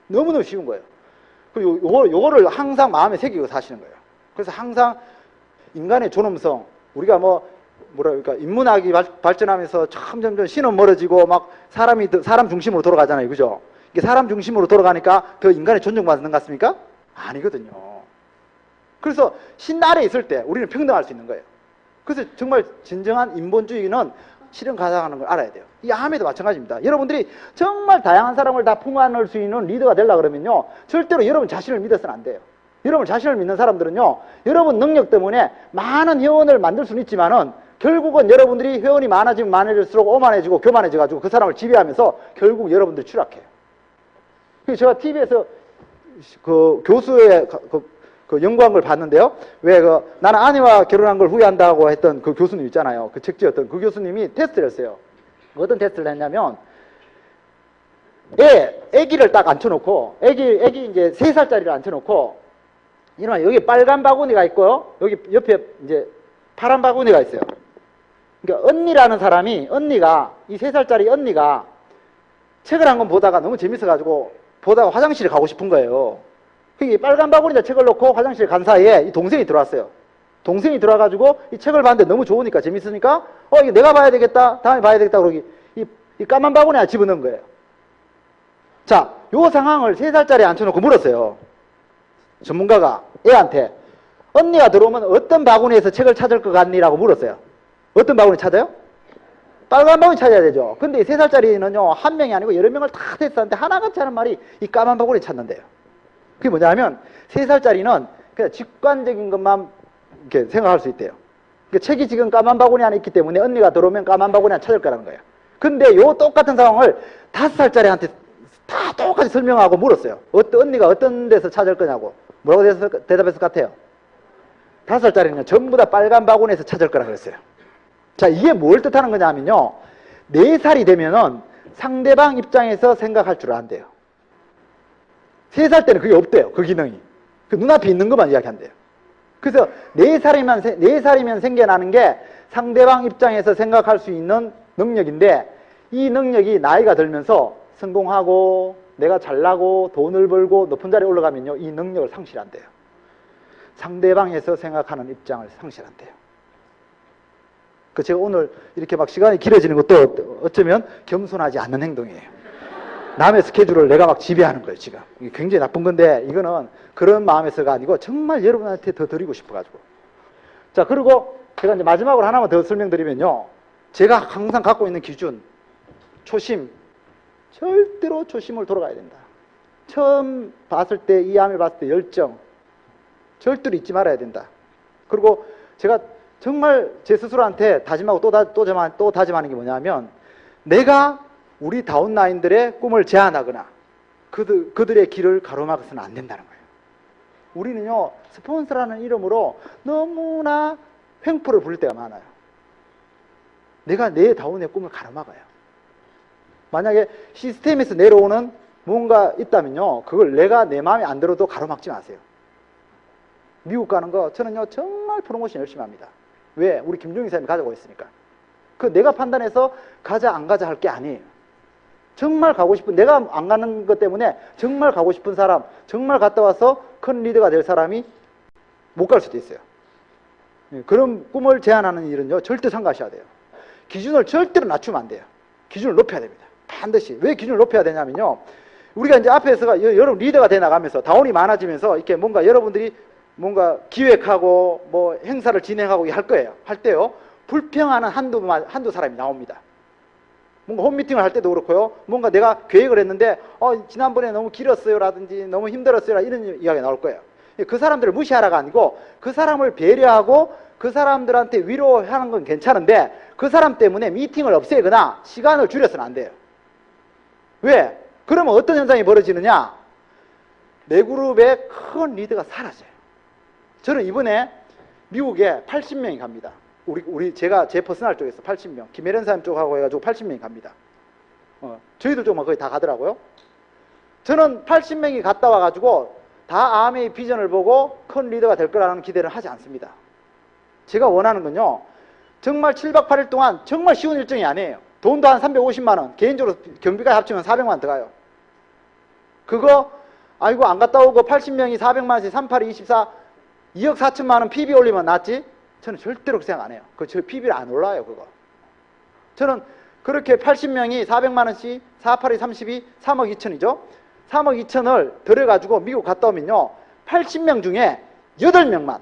S2: 너무너무 쉬운 거예요. 그리고 요거를 항상 마음에 새기고 사시는 거예요. 그래서 항상 인간의 존엄성, 우리가 뭐랄까 인문학이 발전하면서 점점 신은 멀어지고 막 사람 중심으로 돌아가잖아요, 그죠? 이게 사람 중심으로 돌아가니까 더 인간의 존중받는 것 같습니까? 아니거든요. 그래서 신 아래 있을 때 우리는 평등할 수 있는 거예요. 그래서 정말 진정한 인본주의는 실현 가능하는 걸 알아야 돼요. 이 암에도 마찬가지입니다. 여러분들이 정말 다양한 사람을 다 풍요할 수 있는 리더가 되려고 그러면요, 절대로 여러분 자신을 믿어서는 안 돼요. 여러분 자신을 믿는 사람들은요, 여러분 능력 때문에 많은 회원을 만들 수는 있지만은 결국은 여러분들이 회원이 많아지면 많아질수록 오만해지고 교만해져가지고 그 사람을 지배하면서 결국 여러분들이 추락해요. 그래서 제가 TV에서 그 교수의 그 연구한 걸 봤는데요. 왜 나는 아내와 결혼한 걸 후회한다고 했던 그 교수님 있잖아요. 그 책지였던 그 교수님이 테스트를 했어요. 어떤 테스트를 했냐면, 애기를 딱 앉혀놓고, 애기 이제 3살짜리를 앉혀놓고, 이놈아, 여기 빨간 바구니가 있고요. 여기 옆에 이제 파란 바구니가 있어요. 그러니까 언니라는 사람이, 이 3살짜리 언니가 책을 한 권 보다가 너무 재밌어가지고 보다가 화장실에 가고 싶은 거예요. 이 빨간 바구니에 책을 놓고 화장실에 간 사이에 이 동생이 들어왔어요. 동생이 들어와가지고 이 책을 봤는데 너무 좋으니까, 재밌으니까, 이거 내가 봐야 되겠다, 다음에 봐야 되겠다, 그러기 이 까만 바구니에 집어넣은 거예요. 자, 요 상황을 3살짜리 앉혀놓고 물었어요. 전문가가 애한테, 언니가 들어오면 어떤 바구니에서 책을 찾을 것 같니? 라고 물었어요. 어떤 바구니 찾아요? 빨간 바구니 찾아야 되죠. 근데 이 3살짜리는요, 한 명이 아니고 여러 명을 다 테스트하는데 하나같이 하는 말이 이 까만 바구니 찾는데요. 그게 뭐냐면 3살짜리는 그냥 직관적인 것만 이렇게 생각할 수 있대요. 그러니까 책이 지금 까만 바구니 안에 있기 때문에 언니가 들어오면 까만 바구니 안에 찾을 거라는 거예요. 근데 요 똑같은 상황을 5살짜리한테 다 똑같이 설명하고 물었어요. 언니가 어떤 데서 찾을 거냐고. 뭐라고 대답했을 것 같아요? 5살짜리는 전부 다 빨간 바구니에서 찾을 거라 그랬어요. 자, 이게 뭘 뜻하는 거냐면요, 4살이 되면은 상대방 입장에서 생각할 줄 안돼요. 3살 때는 그게 없대요. 그 기능이. 그 눈앞에 있는 것만 이야기한대요. 그래서 4살이면 생겨나는 게 상대방 입장에서 생각할 수 있는 능력인데, 이 능력이 나이가 들면서 성공하고 내가 잘나고 돈을 벌고 높은 자리에 올라가면요, 이 능력을 상실한대요. 상대방에서 생각하는 입장을 상실한대요. 그 제가 오늘 이렇게 막 시간이 길어지는 것도 어쩌면 겸손하지 않는 행동이에요. 남의 스케줄을 내가 막 지배하는 거예요, 지금. 이게 굉장히 나쁜 건데, 이거는 그런 마음에서가 아니고 정말 여러분한테 더 드리고 싶어가지고. 자, 그리고 제가 이제 마지막으로 하나만 더 설명드리면요, 제가 항상 갖고 있는 기준, 초심, 절대로 초심을 돌아가야 된다. 처음 봤을 때, 이 암을 봤을 때 열정, 절대로 잊지 말아야 된다. 그리고 제가 정말 제 스스로한테 다짐하고 또 다짐하는 게 뭐냐면, 내가 우리 다운라인들의 꿈을 제한하거나 그들의 길을 가로막아서는 안 된다는 거예요. 우리는요, 스폰서라는 이름으로 너무나 횡포를 부릴 때가 많아요. 내가 내 다운의 꿈을 가로막아요. 만약에 시스템에서 내려오는 뭔가 있다면요, 그걸 내가 내 마음에 안 들어도 가로막지 마세요. 미국 가는 거 저는요, 정말 프로모션 열심히 합니다. 왜? 우리 김종인 사람이 가져고 있으니까. 그 내가 판단해서 가자 안 가자 할 게 아니에요. 정말 가고 싶은, 내가 안 가는 것 때문에 정말 가고 싶은 사람, 정말 갔다 와서 큰 리더가 될 사람이 못 갈 수도 있어요. 그런 꿈을 제안하는 일은요, 절대 삼가하셔야 돼요. 기준을 절대로 낮추면 안 돼요. 기준을 높여야 됩니다. 반드시. 왜 기준을 높여야 되냐면요, 우리가 이제 앞에서 여러분 리더가 돼 나가면서 다운이 많아지면서 이렇게 뭔가 여러분들이 뭔가 기획하고 뭐 행사를 진행하고 할 거예요. 할 때요, 불평하는 한두 사람이 나옵니다. 뭔가 홈미팅을 할 때도 그렇고요, 뭔가 내가 계획을 했는데 지난번에 너무 길었어요 라든지 너무 힘들었어요 이런 이야기가 나올 거예요. 그 사람들을 무시하라가 아니고 그 사람을 배려하고 그 사람들한테 위로하는 건 괜찮은데 그 사람 때문에 미팅을 없애거나 시간을 줄여서는 안 돼요. 왜? 그러면 어떤 현상이 벌어지느냐, 내 그룹의 큰 리더가 사라져요. 저는 이번에 미국에 80명이 갑니다. 제가 제 퍼스널 쪽에서 80명, 김혜련 사람 쪽하고 해가지고 80명이 갑니다. 저희들 쪽만 거의 다 가더라고요. 저는 80명이 갔다 와가지고 다 아메의 비전을 보고 큰 리더가 될 거라는 기대를 하지 않습니다. 제가 원하는 건요, 정말 7박 8일 동안 정말 쉬운 일정이 아니에요. 돈도 한 350만 원, 개인적으로 경비까지 합치면 400만 원 들어가요. 그거 아이고 안 갔다 오고 80명이 400만 원씩 38이 24 2억 4천만 원 PB 올리면 낫지? 저는 절대로 그 생각 안 해요. 저 PB를 안 올라요, 그거. 저는 그렇게 80명이 400만 원씩 48이 32 3억 2천이죠. 3억 2천을 들여가지고 미국 갔다 오면요, 80명 중에 8명만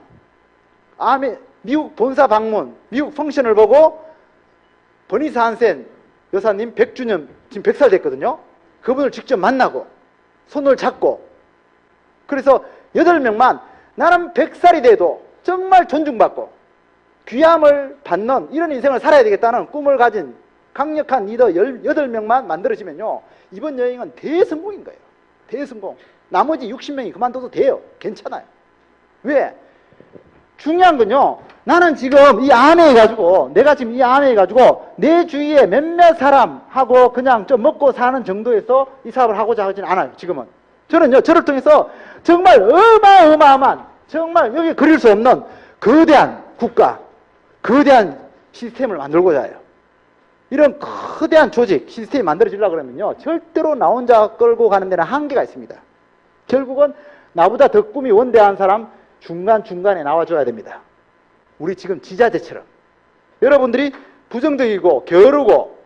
S2: 미국 본사 방문, 미국 펑션을 보고 버니스 한센 여사님 100주년, 지금 100살 됐거든요. 그분을 직접 만나고 손을 잡고, 그래서 8명만 나는 100살이 돼도 정말 존중받고 귀함을 받는 이런 인생을 살아야 되겠다는 꿈을 가진 강력한 리더 18명만 만들어지면요, 이번 여행은 대성공인 거예요. 대성공. 나머지 60명이 그만둬도 돼요. 괜찮아요. 왜? 중요한 건요, 나는 지금 이 안에 해가지고, 내가 지금 이 안에 해가지고 내 주위에 몇몇 사람하고 그냥 좀 먹고 사는 정도에서 이 사업을 하고자 하진 않아요. 지금은 저는요, 저를 통해서 정말 어마어마한, 정말 여기 그릴 수 없는 거대한 국가, 거대한 시스템을 만들고자 해요. 이런 거대한 조직, 시스템이 만들어지려고 그러면요, 절대로 나 혼자 끌고 가는 데는 한계가 있습니다. 결국은 나보다 더 꿈이 원대한 사람 중간중간에 나와줘야 됩니다. 우리 지금 지자체처럼 여러분들이 부정적이고 게으르고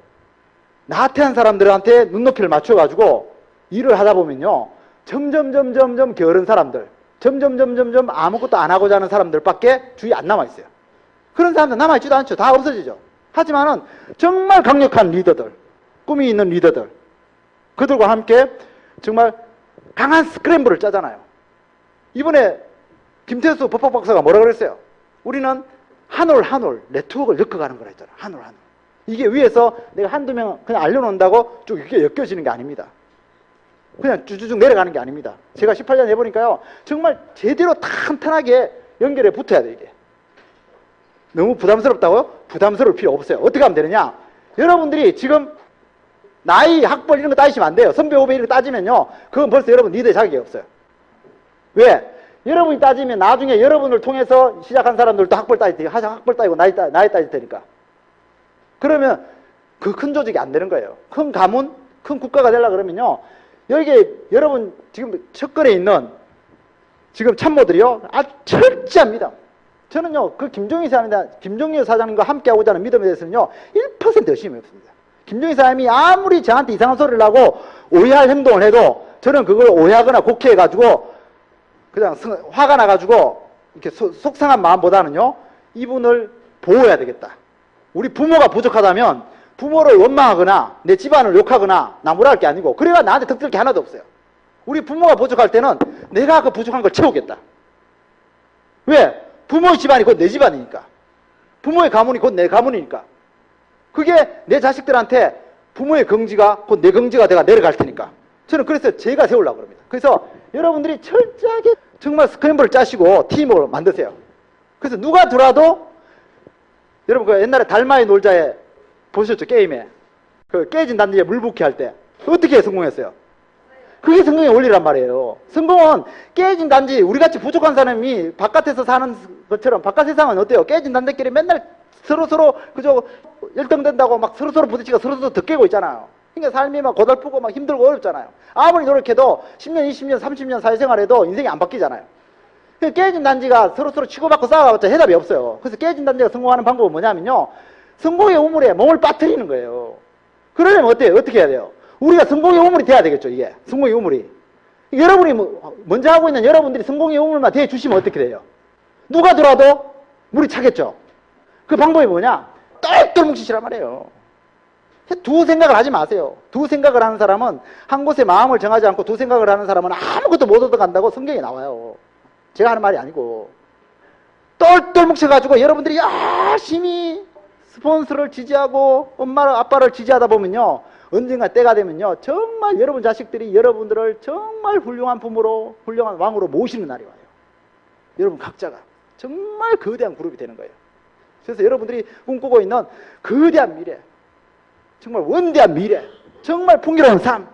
S2: 나태한 사람들한테 눈높이를 맞춰가지고 일을 하다 보면요, 점점 게으른 사람들, 점점 아무것도 안 하고자 하는 사람들밖에 주위에 안 남아있어요. 그런 사람들 남아있지도 않죠. 다 없어지죠. 하지만은 정말 강력한 리더들, 꿈이 있는 리더들, 그들과 함께 정말 강한 스크램블을 짜잖아요. 이번에 김태수 법학 박사가 뭐라 그랬어요? 우리는 한 올 네트워크를 엮어가는 거라 했잖아요. 한 올. 이게 위에서 내가 한두 명 그냥 알려놓는다고 쭉 이게 엮여지는 게 아닙니다. 그냥 쭈쭈쭉 내려가는 게 아닙니다. 제가 18년 해보니까요, 정말 제대로 탄탄하게 연결해 붙어야 돼, 이게. 너무 부담스럽다고요? 부담스러울 필요 없어요. 어떻게 하면 되느냐? 여러분들이 지금 나이, 학벌 이런 거 따지시면 안 돼요. 선배, 후배 이런 거 따지면요, 그건 벌써 여러분 리더의 자격이 없어요. 왜? 여러분이 따지면 나중에 여러분을 통해서 시작한 사람들도 학벌 따질 테니까, 학벌 따지고 나이 따질 테니까. 그러면 그 큰 조직이 안 되는 거예요. 큰 가문, 큰 국가가 되려고 그러면요, 여기에 여러분 지금 첫걸에 있는 지금 참모들이요, 아주 철저합니다. 저는요, 그 김종희 사장님과 함께 하고자 하는 믿음에 대해서는요, 1% 의심이 없습니다. 김종희 사장님이 아무리 저한테 이상한 소리를 하고 오해할 행동을 해도 저는 그걸 오해하거나 곡해해가지고 그냥 화가 나가지고 이렇게 속상한 마음보다는요, 이분을 보호해야 되겠다. 우리 부모가 부족하다면 부모를 원망하거나 내 집안을 욕하거나 나무라 할 게 아니고, 그래야 나한테 득될 게 하나도 없어요. 우리 부모가 부족할 때는 내가 그 부족한 걸 채우겠다. 왜? 부모의 집안이 곧 내 집안이니까. 부모의 가문이 곧 내 가문이니까. 그게 내 자식들한테 부모의 긍지가 곧 내 긍지가 내가 내려갈 테니까. 저는 그래서 제가 세우려고 합니다. 그래서 여러분들이 철저하게 정말 스크램블을 짜시고 팀을 만드세요. 그래서 누가 들어와도, 여러분 그 옛날에 달마의 놀자에 보셨죠? 게임에 그 깨진 단지에 물 붓기 할 때 어떻게 성공했어요? 그게 성공의 원리란 말이에요. 성공은 깨진 단지, 우리같이 부족한 사람이 바깥에서 사는 것처럼, 바깥 세상은 어때요? 깨진 단지끼리 맨날 서로 그저 열등된다고 막 서로 부딪히고 서로 더 깨고 있잖아요. 그러니까 삶이 막 고달프고 막 힘들고 어렵잖아요. 아무리 노력해도 10년, 20년, 30년 사회생활해도 인생이 안 바뀌잖아요. 그러니까 깨진 단지가 서로서로 치고받고 싸워봤자 해답이 없어요. 그래서 깨진 단지가 성공하는 방법은 뭐냐면요. 성공의 우물에 몸을 빠뜨리는 거예요. 그러려면 어때요? 어떻게 해야 돼요? 우리가 성공의 우물이 돼야 되겠죠, 이게. 성공의 우물이. 여러분이 먼저 하고 있는 여러분들이 성공의 우물만 대주시면 어떻게 돼요? 누가 들어와도 물이 차겠죠. 그 방법이 뭐냐? 똘똘 뭉치시란 말이에요. 두 생각을 하지 마세요. 두 생각을 하는 사람은 한 곳에 마음을 정하지 않고 두 생각을 하는 사람은 아무것도 못 얻어간다고 성경에 나와요. 제가 하는 말이 아니고. 똘똘 뭉쳐가지고 여러분들이 열심히 스폰서를 지지하고 엄마를 아빠를 지지하다 보면요. 언젠가 때가 되면요. 정말 여러분 자식들이 여러분들을 정말 훌륭한 부모로 훌륭한 왕으로 모시는 날이 와요. 여러분 각자가 정말 거대한 그룹이 되는 거예요. 그래서 여러분들이 꿈꾸고 있는 거대한 미래, 정말 원대한 미래, 정말 풍요로운 삶,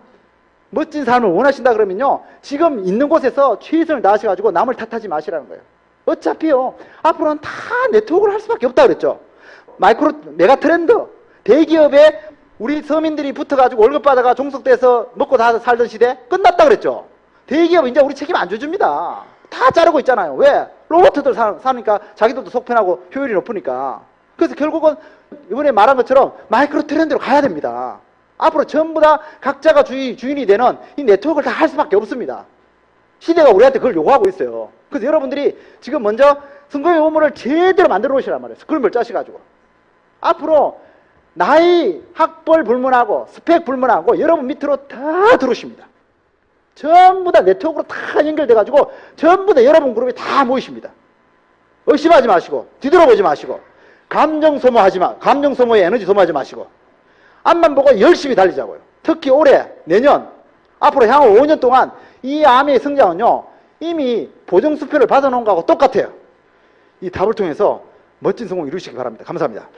S2: 멋진 삶을 원하신다 그러면요. 지금 있는 곳에서 최선을 다하셔가지고 남을 탓하지 마시라는 거예요. 어차피요. 앞으로는 다 네트워크를 할 수밖에 없다 그랬죠. 메가 트렌드, 대기업에 우리 서민들이 붙어가지고 월급 받아가 종속돼서 먹고 다 살던 시대 끝났다 그랬죠. 대기업 이제 우리 책임 안 져줍니다. 다 자르고 있잖아요. 왜? 로봇들 사니까 자기들도 속편하고 효율이 높으니까. 그래서 결국은 이번에 말한 것처럼 마이크로 트렌드로 가야 됩니다. 앞으로 전부 다 각자가 주인이 되는 이 네트워크를 다 할 수밖에 없습니다. 시대가 우리한테 그걸 요구하고 있어요. 그래서 여러분들이 지금 먼저 선거의 의무를 제대로 만들어 놓으시란 말이에요. 그림을 짜셔가지고. 앞으로 나이, 학벌 불문하고 스펙 불문하고 여러분 밑으로 다 들어오십니다. 전부 다 네트워크로 다 연결돼가지고 전부 다 여러분 그룹이 다 모이십니다. 의심하지 마시고 뒤돌아보지 마시고 감정 소모에 에너지 소모하지 마시고 앞만 보고 열심히 달리자고요. 특히 올해, 내년, 앞으로 향후 5년 동안 이 암의 성장은요 이미 보정수표를 받아놓은 거하고 똑같아요. 이 답을 통해서 멋진 성공 이루시기 바랍니다. 감사합니다.